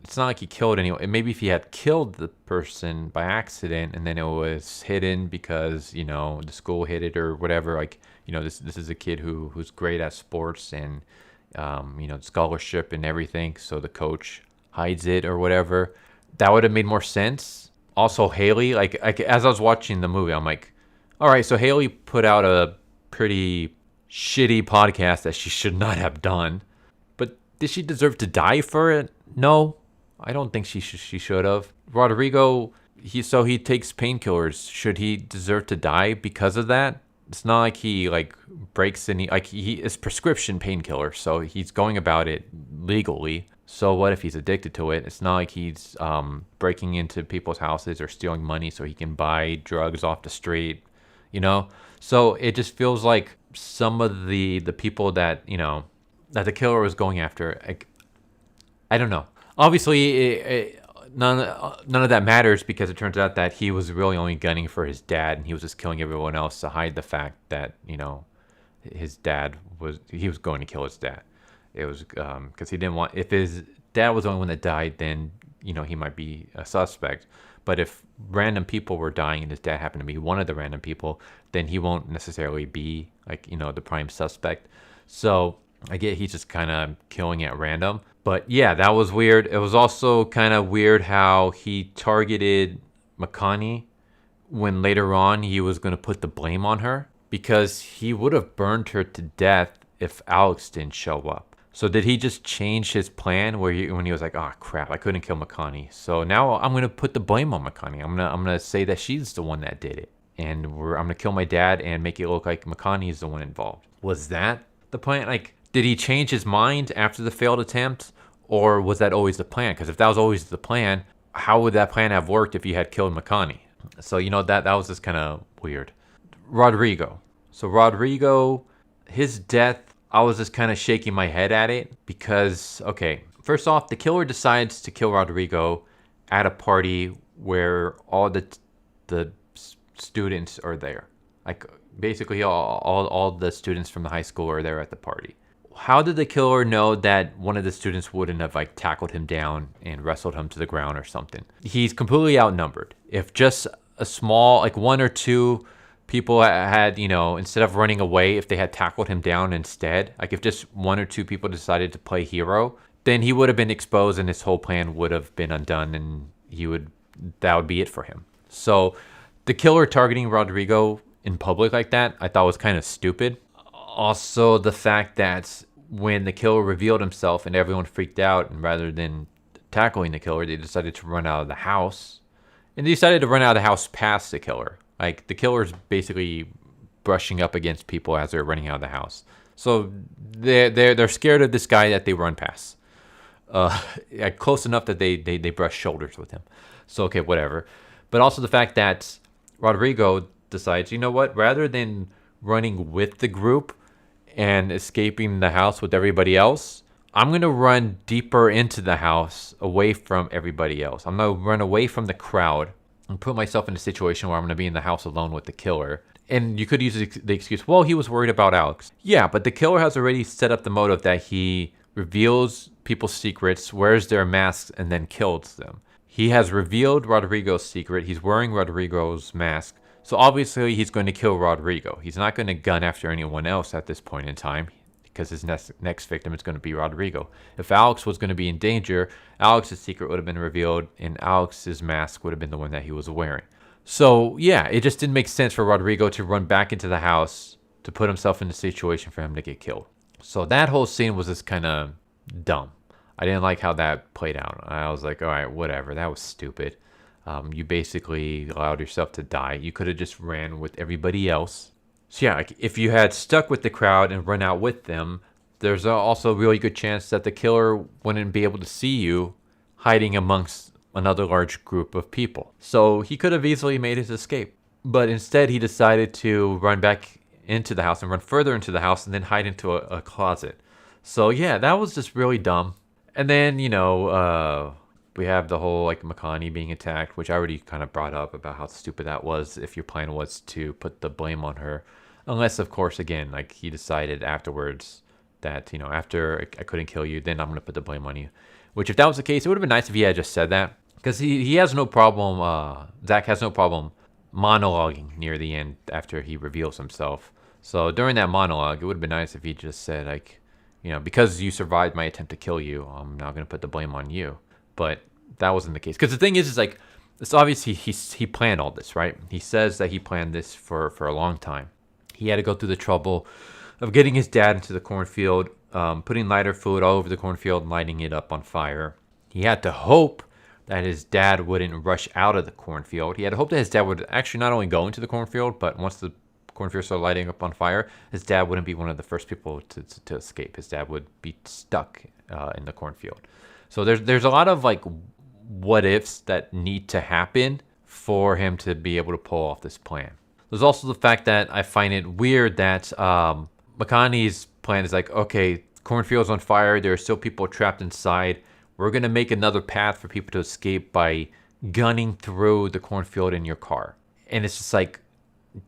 it's not like he killed anyone. Maybe if he had killed the person by accident and then it was hidden because, the school hid it or whatever. Like, this is a kid who's great at sports and, scholarship and everything. So the coach hides it or whatever. That would have made more sense. Also, Haley, like as I was watching the movie, I'm like, all right, so Haley put out a pretty shitty podcast that she should not have done. But did she deserve to die for it? No. I don't think she should have. Rodrigo, he takes painkillers. Should he deserve to die because of that? It's not like he breaks any he is prescription painkiller, so he's going about it legally. So what if he's addicted to it? It's not like he's breaking into people's houses or stealing money so he can buy drugs off the street, So it just feels like some of the people that that the killer was going after. I don't know. Obviously, none of that matters because it turns out that he was really only gunning for his dad, and he was just killing everyone else to hide the fact that his dad was going to kill his dad. It was because he didn't want, if his dad was the only one that died, then he might be a suspect. But if random people were dying and his dad happened to be one of the random people, then he won't necessarily be the prime suspect. So I get he's just kind of killing at random. But yeah, that was weird. It was also kind of weird how he targeted Makani when later on he was going to put the blame on her, because he would have burned her to death if Alex didn't show up. So did he just change his plan when he was like, oh crap, I couldn't kill Makani, so now I'm going to put the blame on Makani. I'm going to say that she's the one that did it, and I'm going to kill my dad and make it look like Makani is the one involved. Was that the plan? Did he change his mind after the failed attempt? Or was that always the plan? Because if that was always the plan, how would that plan have worked if he had killed Makani? So, that was just kind of weird. Rodrigo. So Rodrigo, his death, I was just kind of shaking my head at it because, okay, first off, the killer decides to kill Rodrigo at a party where all the students are there. Basically all the students from the high school are there at the party. How did the killer know that one of the students wouldn't have tackled him down and wrestled him to the ground or something? He's completely outnumbered. If just a small, one or two people had, instead of running away, if they had tackled him down instead, if just one or two people decided to play hero, then he would have been exposed and his whole plan would have been undone, and that would be it for him. So the killer targeting Rodrigo in public like that, I thought was kind of stupid. Also, the fact that when the killer revealed himself and everyone freaked out, and rather than tackling the killer, they decided to run out of the house. And they decided to run out of the house past the killer. The killer's basically brushing up against people as they're running out of the house. So they're scared of this guy that they run past. Close enough that they brush shoulders with him. So, okay, whatever. But also the fact that Rodrigo decides, you know what, rather than running with the group and escaping the house with everybody else, I'm going to run deeper into the house away from everybody else. I'm going to run away from the crowd and put myself in a situation where I'm going to be in the house alone with the killer. And you could use the excuse, well, he was worried about Alex. Yeah, but the killer has already set up the motive that he reveals people's secrets, wears their masks, and then kills them. He has revealed Rodrigo's secret. He's wearing Rodrigo's mask. So obviously he's going to kill Rodrigo. He's not going to gun after anyone else at this point in time because his next victim is going to be Rodrigo. If Alex was going to be in danger, Alex's secret would have been revealed and Alex's mask would have been the one that he was wearing. So yeah, it just didn't make sense for Rodrigo to run back into the house to put himself in a situation for him to get killed. So that whole scene was just kind of dumb. I didn't like how that played out. I was like, all right, whatever. That was stupid. You basically allowed yourself to die. You could have just ran with everybody else. So yeah, like if you had stuck with the crowd and run out with them, there's also a really good chance that the killer wouldn't be able to see you hiding amongst another large group of people. So he could have easily made his escape. But instead, he decided to run back into the house and run further into the house and then hide into a closet. So yeah, that was just really dumb. And then, we have the whole like Makani being attacked, which I already kind of brought up about how stupid that was if your plan was to put the blame on her. Unless, of course, again, like he decided afterwards that, after I couldn't kill you, then I'm going to put the blame on you. Which if that was the case, it would have been nice if he had just said that. Because he has no problem, Zach has no problem monologuing near the end after he reveals himself. So during that monologue, it would have been nice if he just said like, because you survived my attempt to kill you, I'm now going to put the blame on you. But that wasn't the case. Because the thing is like, it's obvious he planned all this, right? He says that he planned this for a long time. He had to go through the trouble of getting his dad into the cornfield, putting lighter fluid all over the cornfield and lighting it up on fire. He had to hope that his dad wouldn't rush out of the cornfield. He had to hope that his dad would actually not only go into the cornfield, but once the cornfield started lighting up on fire, his dad wouldn't be one of the first people to escape. His dad would be stuck in the cornfield. So there's a lot of like what ifs that need to happen for him to be able to pull off this plan. There's also the fact that I find it weird that Makani's plan is like, okay, cornfield's on fire. There are still people trapped inside. We're going to make another path for people to escape by gunning through the cornfield in your car. And it's just like,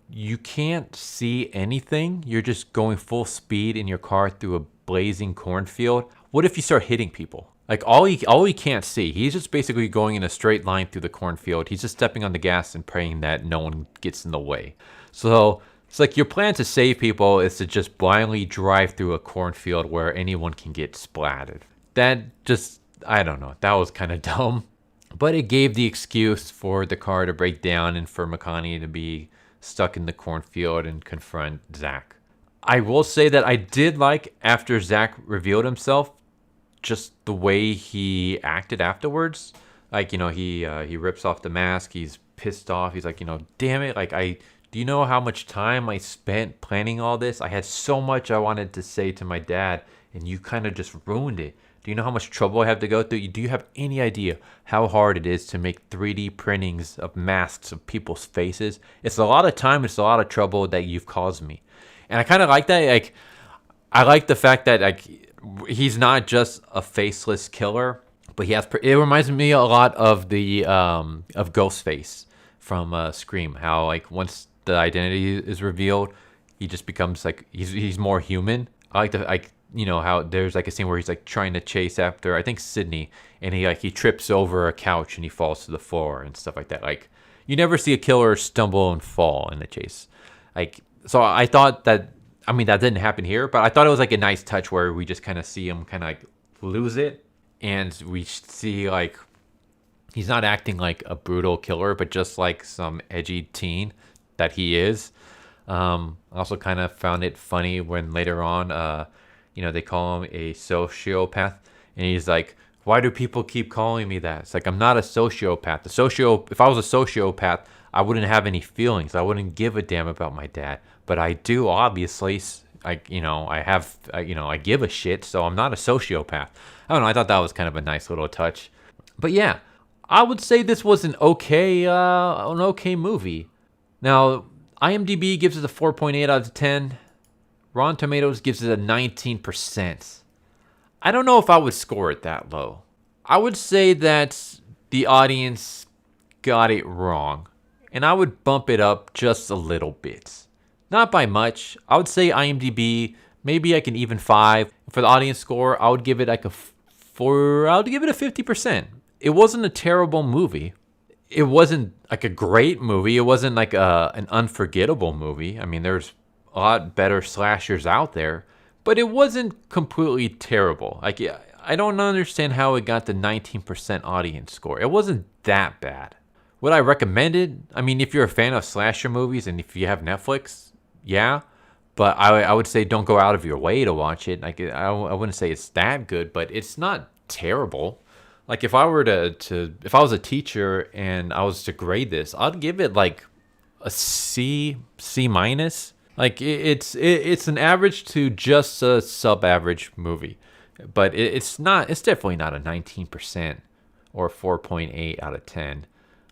you can't see anything. You're just going full speed in your car through a blazing cornfield. What if you start hitting people? Like all he can't see. He's just basically going in a straight line through the cornfield. He's just stepping on the gas and praying that no one gets in the way. So it's like your plan to save people is to just blindly drive through a cornfield where anyone can get splattered. That just, I don't know. That was kind of dumb. But it gave the excuse for the car to break down and for Makani to be stuck in the cornfield and confront Zach. I will say that I did like after Zach revealed himself, just the way he acted afterwards. Like, he rips off the mask. He's pissed off. He's like, damn it. Like, do you know how much time I spent planning all this? I had so much I wanted to say to my dad, and you kind of just ruined it. Do you know how much trouble I have to go through? Do you have any idea how hard it is to make 3D printings of masks of people's faces? It's a lot of time. It's a lot of trouble that you've caused me. And I kind of like that. Like, I like the fact that like he's not just a faceless killer, but he has. It reminds me a lot of the of Ghostface from Scream. How like once the identity is revealed, he just becomes like he's more human. I like the how there's like a scene where he's like trying to chase after I think Sydney, and he trips over a couch and he falls to the floor and stuff like that. Like you never see a killer stumble and fall in the chase. Like so I thought that that didn't happen here, but I thought it was like a nice touch where we just kind of see him kind of like lose it, and we see like he's not acting like a brutal killer, but just like some edgy teen that he is. I also kind of found it funny when later on, they call him a sociopath, and he's like, why do people keep calling me that? It's like, I'm not a sociopath. If I was a sociopath, I wouldn't have any feelings. I wouldn't give a damn about my dad, but I do, obviously. I give a shit, so I'm not a sociopath. I don't know. I thought that was kind of a nice little touch. But yeah, I would say this was an okay movie. Now, IMDb gives it a 4.8 out of 10. Rotten Tomatoes gives it a 19%. I don't know if I would score it that low. I would say that the audience got it wrong, and I would bump it up just a little bit. Not by much. I would say IMDb, maybe like an even 5. For the audience score, I would give it like I would give it a 50%. It wasn't a terrible movie. It wasn't like a great movie. It wasn't like an unforgettable movie. I mean, there's a lot better slashers out there, but it wasn't completely terrible. Like, I don't understand how it got the 19% audience score. It wasn't that bad. Would I recommend it? I mean, if you're a fan of slasher movies and if you have Netflix, yeah. But I would say don't go out of your way to watch it. Like, I wouldn't say it's that good, but it's not terrible. Like, if I were if I was a teacher and I was to grade this, I'd give it like a C minus. Like, it's an average to just a sub-average movie, but it's definitely not a 19% or 4.8 out of 10.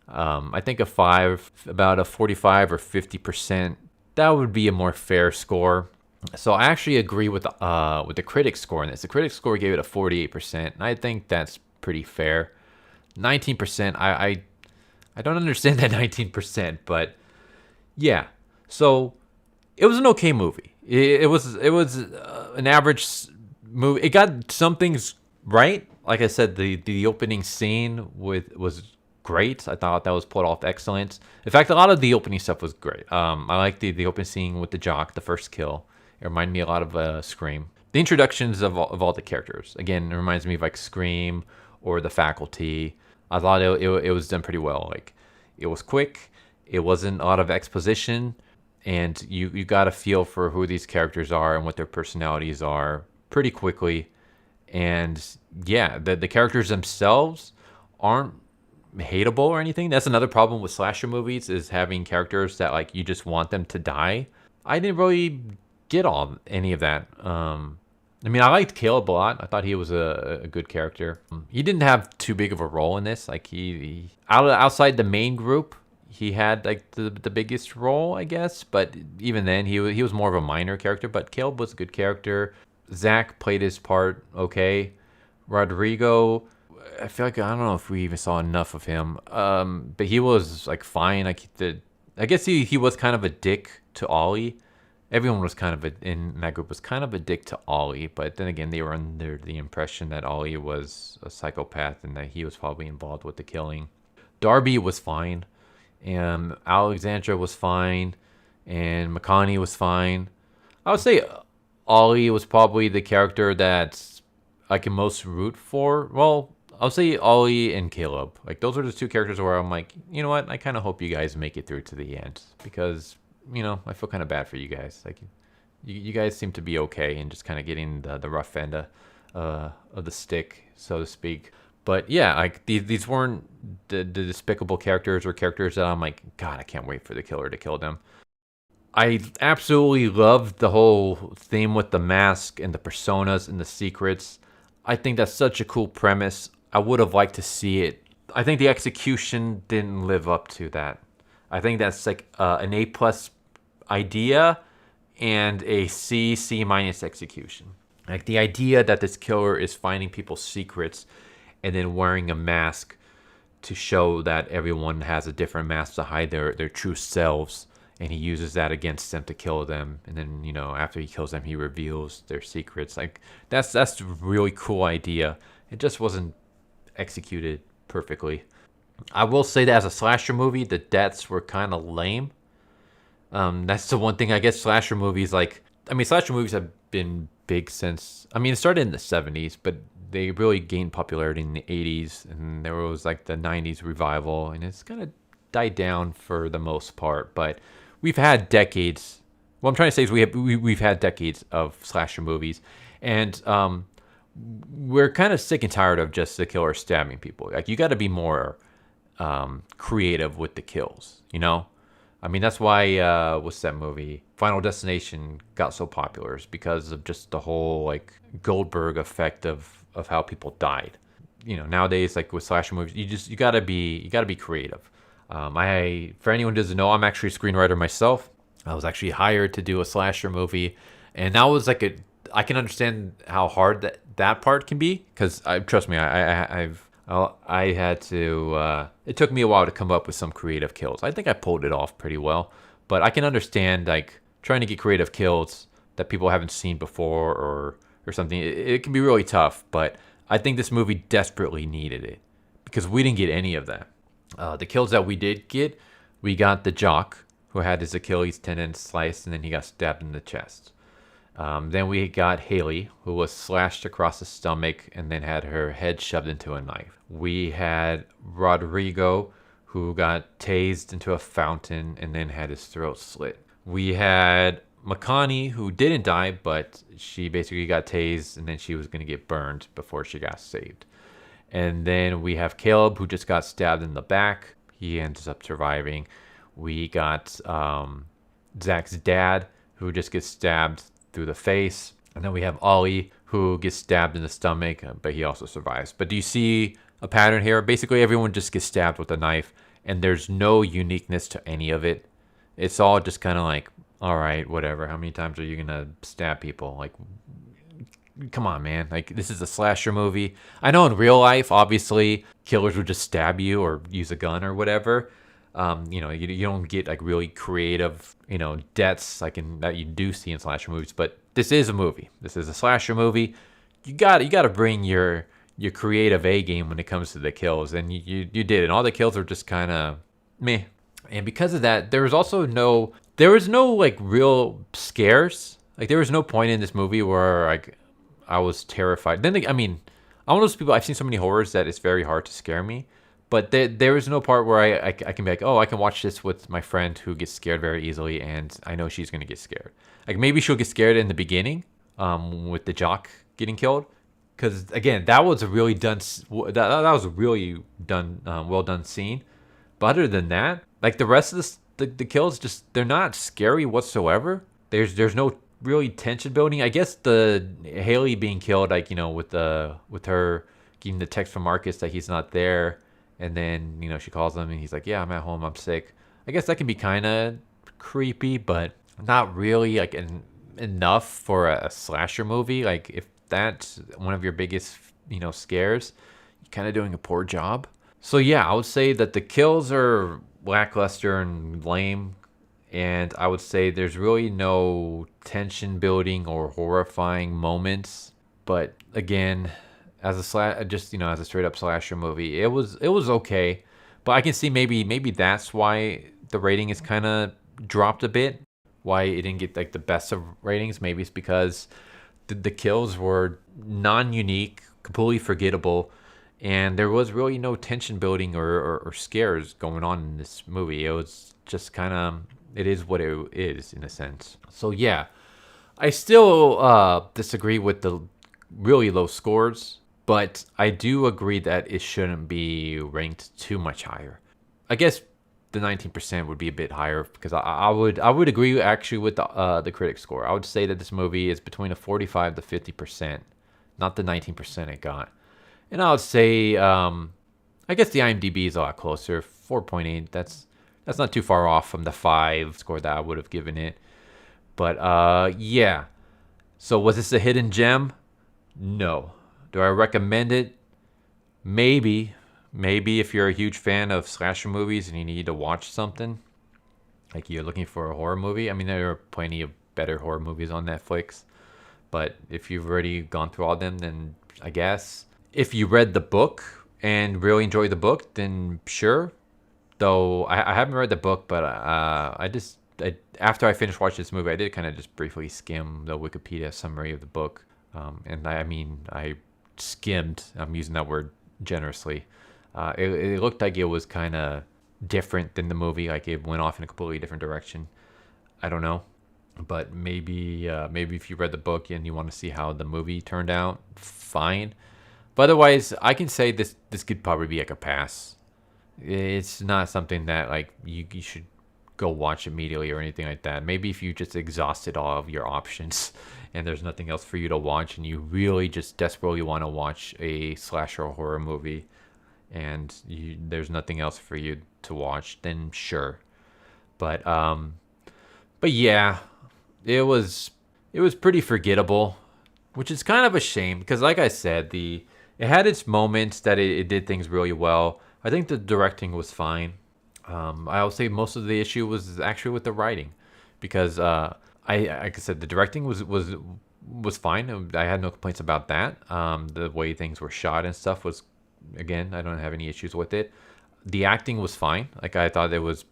I think a 5, about a 45 or 50%, that would be a more fair score. So I actually agree with the critics score in this. The critics score gave it a 48%, and I think that's pretty fair. 19%, I don't understand that 19%, but yeah. So it was an okay movie. It was an average movie. It got some things right. Like I said, the opening scene was great. I thought that was pulled off excellent. In fact, a lot of the opening stuff was great. I like the opening scene with the jock, the first kill. It reminded me a lot of Scream. The introductions of all the characters, again, it reminds me of like Scream or The Faculty. I thought it was done pretty well. Like, it was quick. It wasn't a lot of exposition, and you got a feel for who these characters are and what their personalities are pretty quickly. And yeah, the characters themselves aren't hateable or anything. That's another problem with slasher movies, is having characters that like you just want them to die. I didn't really get any of that. I mean, I liked Caleb a lot. I thought he was a good character. He didn't have too big of a role in this. Like, he outside the main group, he had like the biggest role, I guess. But even then, he was more of a minor character. But Caleb was a good character. Zach played his part okay. Rodrigo, I feel like I don't know if we even saw enough of him. But he was like fine. Like, I guess he was kind of a dick to Ollie. Everyone was kind of in that group was kind of a dick to Ollie, but then again, they were under the impression that Ollie was a psychopath and that he was probably involved with the killing. Darby was fine, and Alexandra was fine, and McConaughey was fine. I would say Ollie was probably the character that I can most root for. Well, I'll say Ollie and Caleb. Like, those are the two characters where I'm like, you know what? I kind of hope you guys make it through to the end, because, you know, I feel kind of bad for you guys. Like, you guys seem to be okay and just kind of getting the rough end of the stick, so to speak. But yeah, like, these weren't the despicable characters or characters that I'm like, God, I can't wait for the killer to kill them. I absolutely loved the whole theme with the mask and the personas and the secrets. I think that's such a cool premise. I would have liked to see it. I think the execution didn't live up to that. I think that's like an A+ idea and a C minus execution. Like, the idea that this killer is finding people's secrets and then wearing a mask to show that everyone has a different mask to hide their true selves, and he uses that against them to kill them. And then, you know, after he kills them, he reveals their secrets. Like, that's a really cool idea. It just wasn't executed perfectly. I will say that as a slasher movie, the deaths were kind of lame. That's the one thing, I guess, slasher movies, like, I mean, slasher movies have been big since, I mean, it started in the 70s, but they really gained popularity in the 80s, and there was like the 90s revival, and it's kind of died down for the most part. But we've had decades. What I'm trying to say is we've had decades of slasher movies, and we're kind of sick and tired of just the killer stabbing people. Like, you got to be more creative with the kills, you know? I mean, that's why what's that movie? Final Destination got so popular, is because of just the whole like Goldberg effect of how people died. You know, nowadays, like with slasher movies, you gotta be creative. For anyone who doesn't know, I'm actually a screenwriter myself. I was actually hired to do a slasher movie, and that was like I can understand how hard that part can be, because trust me, I had to. It took me a while to come up with some creative kills. I think I pulled it off pretty well, but I can understand like trying to get creative kills that people haven't seen before or something. It can be really tough, but I think this movie desperately needed it because we didn't get any of that. The kills that we did get, we got the jock who had his Achilles tendon sliced and then he got stabbed in the chest. Then we got Haley, who was slashed across the stomach and then had her head shoved into a knife. We had Rodrigo, who got tased into a fountain and then had his throat slit. We had Makani, who didn't die, but she basically got tased and then she was going to get burned before she got saved. And then we have Caleb, who just got stabbed in the back. He ends up surviving. We got Zach's dad, who just gets stabbed through the face. And then we have Ollie, who gets stabbed in the stomach, but he also survives. But do you see a pattern here? Basically, everyone just gets stabbed with a knife, and there's no uniqueness to any of it. It's all just kind of like, all right, whatever. How many times are you going to stab people? Like, come on, man. Like, this is a slasher movie. I know in real life, obviously, killers would just stab you or use a gun or whatever. You don't get like really creative, deaths like that you do see in slasher movies. But this is a movie. This is a slasher movie. You got to bring your creative A game when it comes to the kills, and you did it. And all the kills were just kind of meh. And because of that, there was no like real scares. Like there was no point in this movie where like I was terrified. I'm one of those people. I've seen so many horrors that it's very hard to scare me. But there is no part where I can be like, oh, I can watch this with my friend who gets scared very easily, and I know she's gonna get scared. Like maybe she'll get scared in the beginning, with the jock getting killed, because again, that was a really done. That was a really done, well done scene. But other than that, like the rest of the kills, just they're not scary whatsoever. There's no really tension building. I guess the Haley being killed, like with her getting the text from Marcus that he's not there. And then, she calls him and he's like, yeah, I'm at home. I'm sick. I guess that can be kind of creepy, but not really like enough for a slasher movie. Like if that's one of your biggest, scares, you're kind of doing a poor job. So yeah, I would say that the kills are lackluster and lame. And I would say there's really no tension building or horrifying moments. But again, as a straight up slasher movie, it was okay, but I can see maybe that's why the rating is kind of dropped a bit. Why it didn't get like the best of ratings? Maybe it's because the kills were non-unique, completely forgettable, and there was really no tension building or scares going on in this movie. It was just kind of it is what it is in a sense. So yeah, I still disagree with the really low scores. But I do agree that it shouldn't be ranked too much higher. I guess the 19% would be a bit higher because I would agree actually with the critic score. I would say that this movie is between a 45 to 50%, not the 19% it got. And I would say I guess the IMDb is a lot closer, 4.8. That's not too far off from the 5 score that I would have given it. But yeah. So was this a hidden gem? No. Do I recommend it? Maybe if you're a huge fan of slasher movies and you need to watch something, like you're looking for a horror movie. I mean, there are plenty of better horror movies on Netflix, but if you've already gone through all of them, then I guess if you read the book and really enjoyed the book, then sure. Though I haven't read the book, but after I finished watching this movie, I did kind of just briefly skim the Wikipedia summary of the book, and I skimmed. I'm using that word generously. It looked like it was kind of different than the movie. Like it went off in a completely different direction. I don't know, but maybe if you read the book and you want to see how the movie turned out, fine. But otherwise, I can say this could probably be like a pass. It's not something that like you should go watch immediately or anything like that. Maybe if you just exhausted all of your options and there's nothing else for you to watch and you really just desperately want to watch a slasher horror movie and there's nothing else for you to watch, then sure. But yeah, it was pretty forgettable, which is kind of a shame because like I said, it had its moments that it did things really well. I think the directing was fine. I would say most of the issue was actually with the writing, because like I said, the directing was fine. I had no complaints about that. The way things were shot and stuff was, again, I don't have any issues with it. The acting was fine. Like I thought it was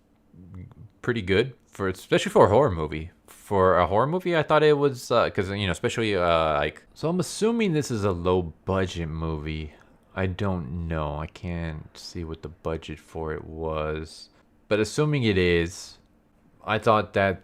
pretty good for, especially for a horror movie. For a horror movie, I thought it was because especially like. So I'm assuming this is a low budget movie. I don't know. I can't see what the budget for it was, but assuming it is, I thought that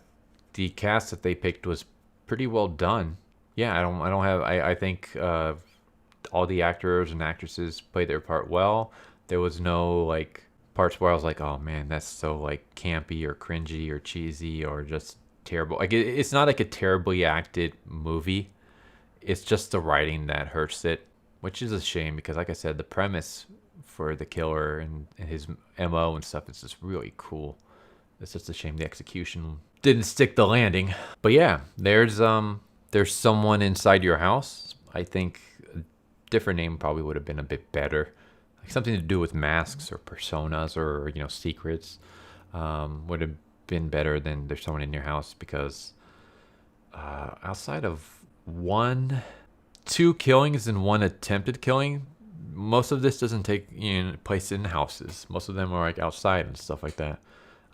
the cast that they picked was pretty well done. Yeah, I think all the actors and actresses played their part well. There was no like parts where I was like, oh man, that's so like campy or cringy or cheesy or just terrible. Like it's not like a terribly acted movie. It's just the writing that hurts it, which is a shame because, like I said, the premise for the killer and his MO and stuff is just really cool. It's just a shame the execution didn't stick the landing. But yeah, there's someone inside your house. I think a different name probably would have been a bit better. Like something to do with masks or personas or secrets would have been better than there's someone in your house because outside of two killings and one attempted killing, most of this doesn't take place in houses. Most of them are like outside and stuff like that.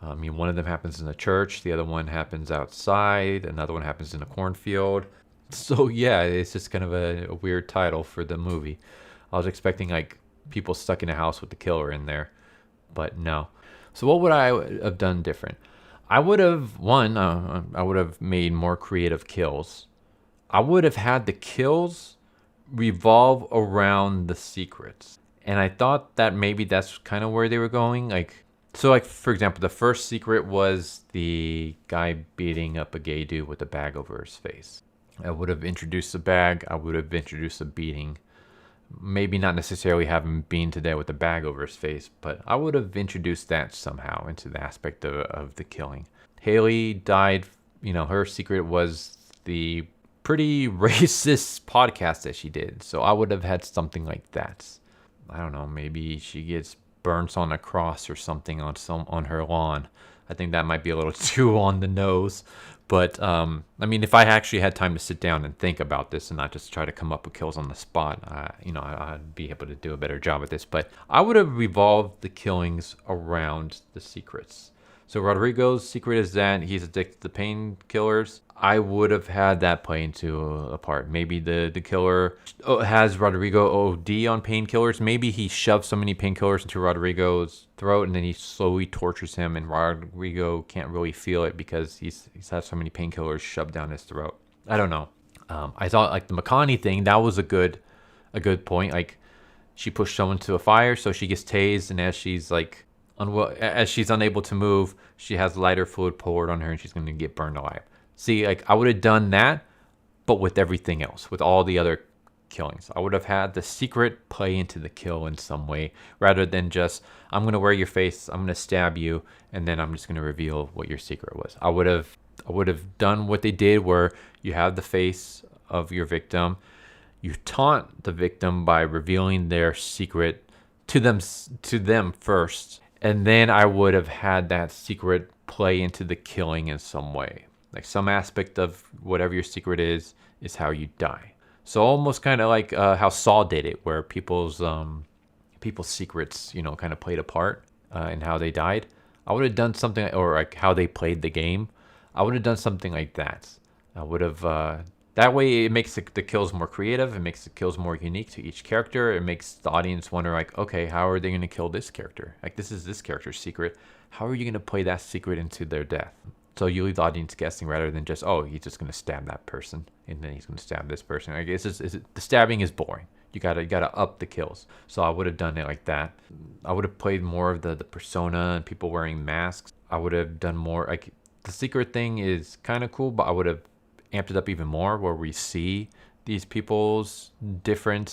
One of them happens in a church, the other one happens outside, another one happens in a cornfield. So yeah, it's just kind of a weird title for the movie. I was expecting like people stuck in a house with the killer in there, but no. So what would I have done different? I would have I would have made more creative kills. I would have had the kills revolve around the secrets. And I thought that maybe that's kind of where they were going. Like, for example, the first secret was the guy beating up a gay dude with a bag over his face. I would have introduced the bag. I would have introduced the beating. Maybe not necessarily have him being to death with a bag over his face, but I would have introduced that somehow into the aspect of the killing. Haley died, her secret was the pretty racist podcast that she did. So I would have had something like that. I don't know, maybe she gets burnt on a cross or something on her lawn. I think that might be a little too on the nose. But if I actually had time to sit down and think about this and not just try to come up with kills on the spot, I'd be able to do a better job at this. But I would have revolved the killings around the secrets. So Rodrigo's secret is that he's addicted to painkillers. I would have had that play into a part. Maybe the killer has Rodrigo OD on painkillers. Maybe he shoves so many painkillers into Rodrigo's throat and then he slowly tortures him and Rodrigo can't really feel it because he's had so many painkillers shoved down his throat. I don't know. I thought like the McConaughey thing, that was a good point. Like she pushed someone to a fire, so she gets tased, and as she's unable to move, she has lighter fluid poured on her and she's going to get burned alive. See, like I would have done that, but with everything else, with all the other killings. I would have had the secret play into the kill in some way, rather than just, I'm going to wear your face, I'm going to stab you, and then I'm just going to reveal what your secret was. I would have done what they did, where you have the face of your victim, you taunt the victim by revealing their secret to them first, and then I would have had that secret play into the killing in some way. Like some aspect of whatever your secret is how you die. So almost kind of like how Saw did it, where people's secrets, kind of played a part in how they died. I would have done something, or like how they played the game. I would have done something like that. I would have, that way it makes the kills more creative. It makes the kills more unique to each character. It makes the audience wonder like, okay, how are they going to kill this character? Like this is this character's secret. How are you going to play that secret into their death? So you leave the audience guessing rather than just, oh, he's just going to stab that person and then he's going to stab this person. I guess the stabbing is boring. You gotta up the kills. So I would have done it like that. I would have played more of the persona and people wearing masks. I would have done more, like the secret thing is kind of cool, but I would have amped it up even more, where we see these people's different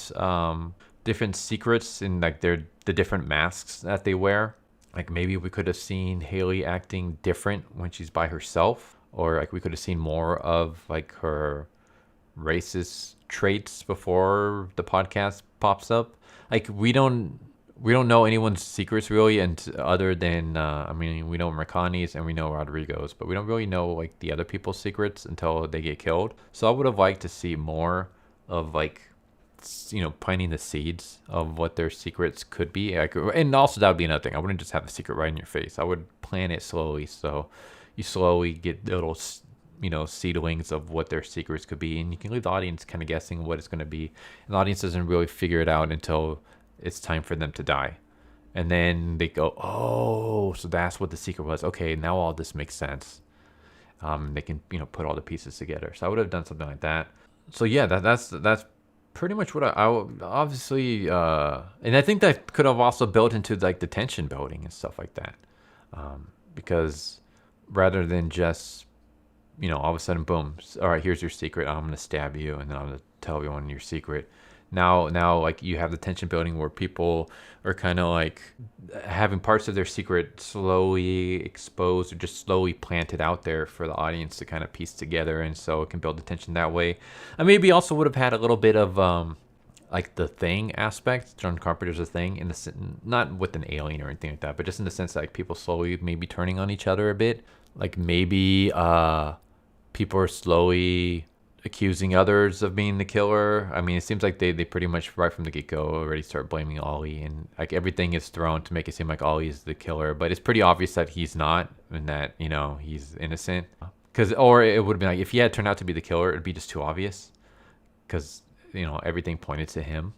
secrets and like the different masks that they wear. Like maybe we could have seen Haley acting different when she's by herself, or like we could have seen more of like her racist traits before the podcast pops up. Like we don't we don't know anyone's secrets really, and other than I mean, we know Mercani's and we know Rodrigo's, but we don't really know like the other people's secrets until they get killed. So I would have liked to see more of like, planting the seeds of what their secrets could be. Like, and also that would be another thing. I wouldn't just have the secret right in your face. I would plant it slowly, so you slowly get little seedlings of what their secrets could be, and you can leave the audience kind of guessing what it's going to be, and the audience doesn't really figure it out until it's time for them to die, and then they go, oh, so that's what the secret was. Okay, now all this makes sense. They can put all the pieces together. So I would have done something like that. So yeah, that's pretty much what I obviously, and I think that could have also built into like the tension building and stuff like that, because rather than just all of a sudden, boom, all right, here's your secret, I'm gonna stab you, and then I'm gonna tell everyone your secret. Now like you have the tension building where people are kind of like having parts of their secret slowly exposed or just slowly planted out there for the audience to kind of piece together, and so it can build the tension that way. I maybe also would have had a little bit of like the Thing aspect. John Carpenter's a Thing, in the not with an alien or anything like that, but just in the sense that like people slowly maybe turning on each other a bit. Like maybe people are slowly accusing others of being the killer. I mean, it seems like they pretty much right from the get-go already start blaming Ollie, and like everything is thrown to make it seem like Ollie is the killer, but it's pretty obvious that he's not, and that he's innocent. Or it would have been like if he had turned out to be the killer, it'd be just too obvious, because everything pointed to him.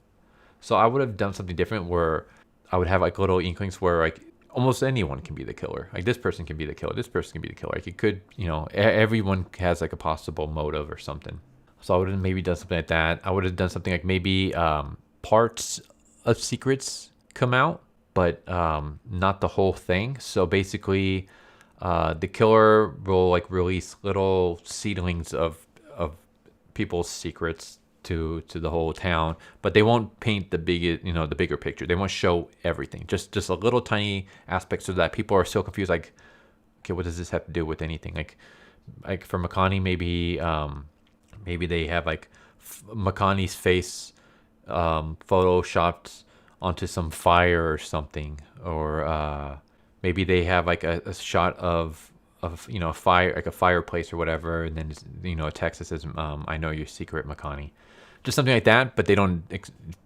So I would have done something different where I would have like little inklings where like almost anyone can be the killer. Like this person can be the killer. This person can be the killer. Like it could, everyone has like a possible motive or something. So I would have maybe done something like that. I would have done something like maybe parts of secrets come out, but not the whole thing. So basically, the killer will like release little seedlings of people's secrets to the whole town, but they won't paint the bigger picture. They won't show everything. Just a little tiny aspect, so that people are so confused. Like, okay, what does this have to do with anything? Like for Makani, maybe they have like Makani's face photoshopped onto some fire or something, or maybe they have like a shot of fire, like a fireplace or whatever, and then a text that says, "I know your secret, Makani." Just something like that, but they don't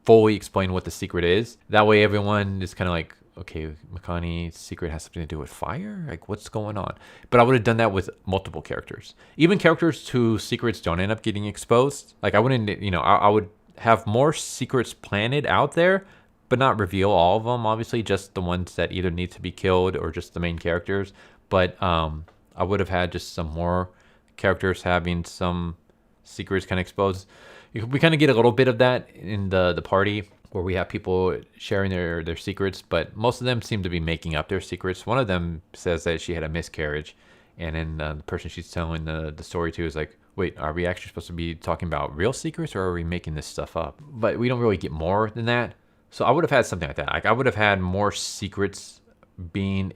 fully explain what the secret is. That way, everyone is kind of like, okay, Makani's secret has something to do with fire? Like, what's going on? But I would have done that with multiple characters. Even characters whose secrets don't end up getting exposed. Like, I wouldn't, I would have more secrets planted out there, but not reveal all of them, obviously, just the ones that either need to be killed or just the main characters. But I would have had just some more characters having some secrets kind of exposed. We kind of get a little bit of that in the party, where we have people sharing their secrets, but most of them seem to be making up their secrets. One of them says that she had a miscarriage, and then the person she's telling the story to is like, wait, are we actually supposed to be talking about real secrets, or are we making this stuff up? But we don't really get more than that. So I would have had something like that. Like I would have had more secrets being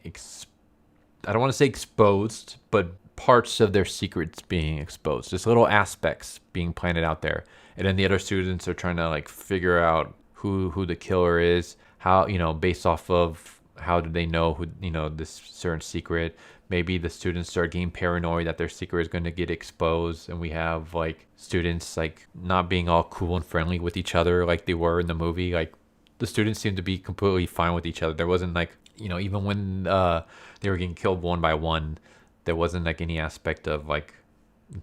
I don't want to say exposed, but parts of their secrets being exposed. Just little aspects being planted out there. And then the other students are trying to like figure out who the killer is, how, based off of how do they know who, this certain secret. Maybe the students start getting paranoid that their secret is going to get exposed, and we have like students like not being all cool and friendly with each other like they were in the movie. Like the students seemed to be completely fine with each other. There wasn't like, even when they were getting killed one by one, there wasn't like any aspect of like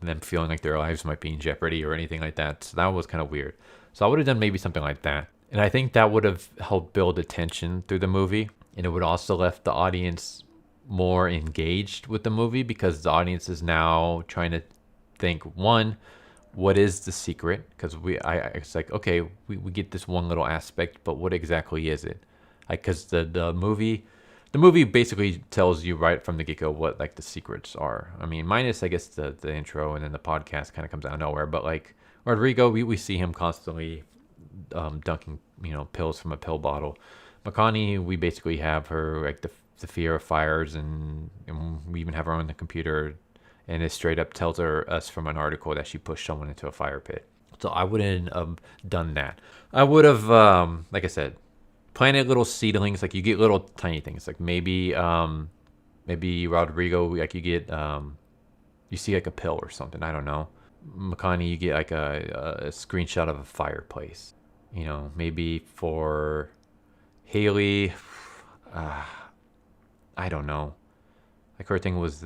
them feeling like their lives might be in jeopardy or anything like that. So that was kind of weird. So I would have done maybe something like that. And I think that would have helped build the tension through the movie. And it would also left the audience more engaged with the movie, because the audience is now trying to think, one, what is the secret? Because it's like, okay, we get this one little aspect, but what exactly is it? Like, because the movie basically tells you right from the get-go what like the secrets are. I mean, minus I guess the intro, and then the podcast kind of comes out of nowhere. But like Rodrigo, we see him constantly dunking pills from a pill bottle. Makani, we basically have her like the fear of fires, and we even have her on the computer, and it straight up tells us from an article that she pushed someone into a fire pit. So I wouldn't have done that. I would have, like I said, planted little seedlings. Like you get little tiny things. Like maybe Rodrigo, like you get you see like a pill or something. I don't know. Makani, you get like a screenshot of a fireplace. You know, maybe for Haley, I don't know. Like her thing was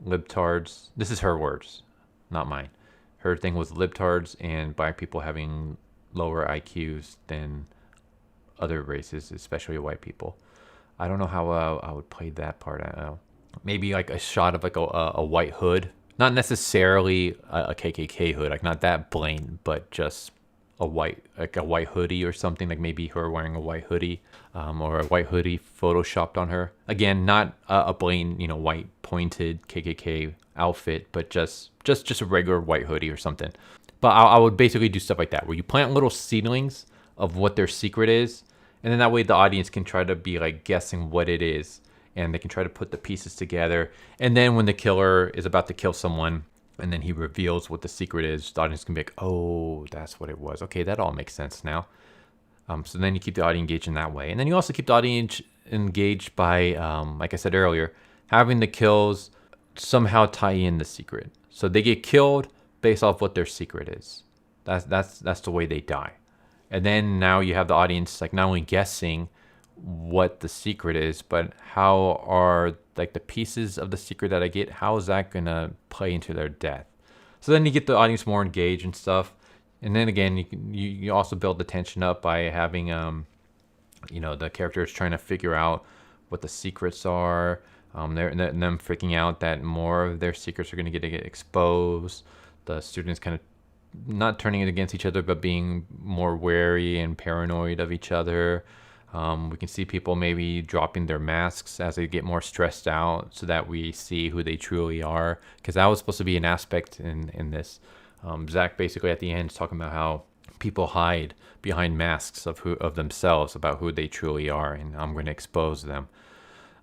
libtards. This is her words, not mine. Her thing was libtards and black people having lower IQs than other races, especially white people. I don't know how I would play that part. I don't know. Maybe like a shot of like a white hood, not necessarily a KKK hood, like not that blatant, but just a white hoodie or something. Like maybe her wearing a white hoodie, or a white hoodie photoshopped on her. Again, not a blatant, white pointed KKK outfit, but just a regular white hoodie or something. But I would basically do stuff like that, where you plant little seedlings of what their secret is, and then that way the audience can try to be like guessing what it is, and they can try to put the pieces together. And then when the killer is about to kill someone, and then he reveals what the secret is, the audience can be like, oh, that's what it was. Okay, that all makes sense now. So then you keep the audience engaged in that way. And then you also keep the audience engaged by, like I said earlier, having the kills somehow tie in the secret. So they get killed based off what their secret is. That's the way they die. And then now you have the audience like not only guessing what the secret is, but how are like the pieces of the secret that I get, how is that gonna play into their death? So then you get the audience more engaged and stuff. And then again, you also build the tension up by having the characters trying to figure out what the secrets are. They're them freaking out that more of their secrets are going to get exposed. The students kind of not turning it against each other, but being more wary and paranoid of each other. We can see people maybe dropping their masks as they get more stressed out, so that we see who they truly are. Because that was supposed to be an aspect in this. Zach basically at the end is talking about how people hide behind masks of themselves, about who they truly are, and I'm going to expose them.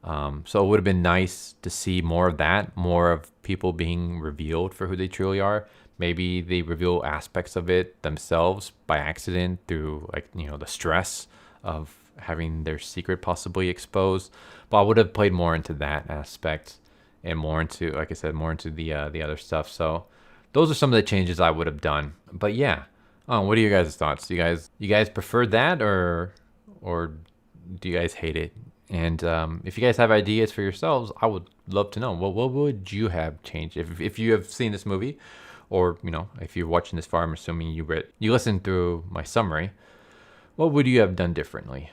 So it would have been nice to see more of that, more of people being revealed for who they truly are. Maybe they reveal aspects of it themselves by accident through the stress of having their secret possibly exposed. But I would have played more into that aspect and more into, like I said, more into the other stuff. So those are some of the changes I would have done. But yeah, what are your guys' thoughts? You guys prefer that, or do you guys hate it? And if you guys have ideas for yourselves, I would love to know. What would you have changed if you have seen this movie, or if you're watching this far? I'm assuming you listened through my summary. What would you have done differently?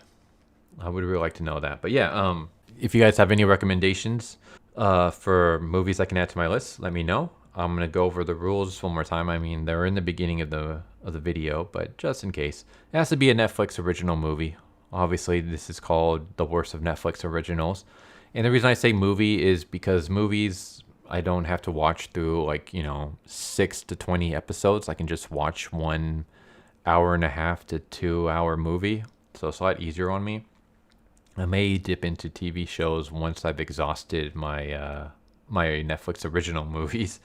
I would really like to know that. But yeah, if you guys have any recommendations for movies I can add to my list, let me know. I'm gonna go over the rules one more time. I mean, they're in the beginning of the video, but just in case, it has to be a Netflix original movie. Obviously, this is called the worst of Netflix originals. And the reason I say movie is because movies, I don't have to watch through 6 to 20 episodes. I can just watch 1 hour and a half to 2 hour movie. So it's a lot easier on me. I may dip into TV shows once I've exhausted my my Netflix original movies.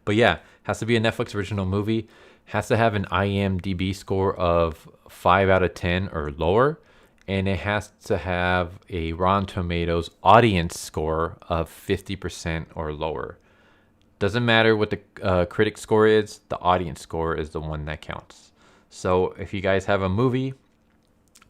But yeah, has to be a Netflix original movie. Has to have an IMDB score of 5 out of 10 or lower. And it has to have a Rotten Tomatoes audience score of 50% or lower. Doesn't matter what the critic score is, the audience score is the one that counts. So if you guys have a movie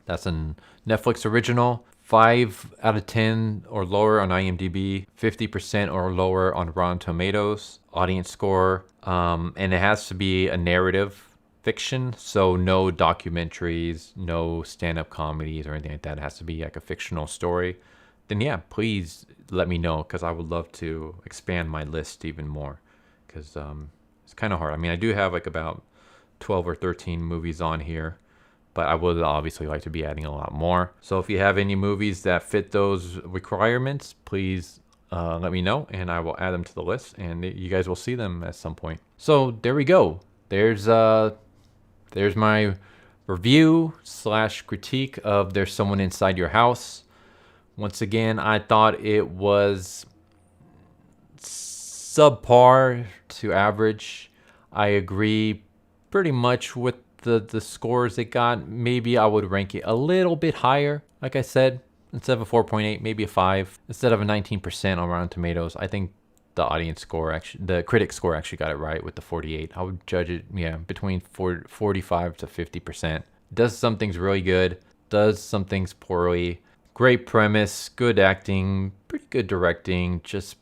that's a Netflix original, 5 out of 10 or lower on IMDb, 50% or lower on Rotten Tomatoes, audience score, and it has to be a narrative fiction, so no documentaries, no stand-up comedies or anything like that. It has to be like a fictional story. Then yeah, please let me know, because I would love to expand my list even more, because it's kind of hard. I mean, I do have about 12 or 13 movies on here, but I would obviously like to be adding a lot more. So if you have any movies that fit those requirements, please let me know, and I will add them to the list, and you guys will see them at some point. So there we go. There's my review / critique of There's Someone Inside Your House. Once again, I thought it was subpar to average. I agree pretty much with the scores it got, maybe I would rank it a little bit higher. Like I said, instead of a 4.8, maybe a 5. Instead of a 19% on Rotten Tomatoes, I think the audience score actually, the critic score actually got it right with the 48. I would judge it, yeah, between 45 to 50%. Does some things really good, does some things poorly. Great premise, good acting, pretty good directing, just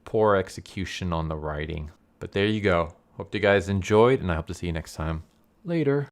poor execution on the writing. But there you go. Hope you guys enjoyed, and I hope to see you next time. Later.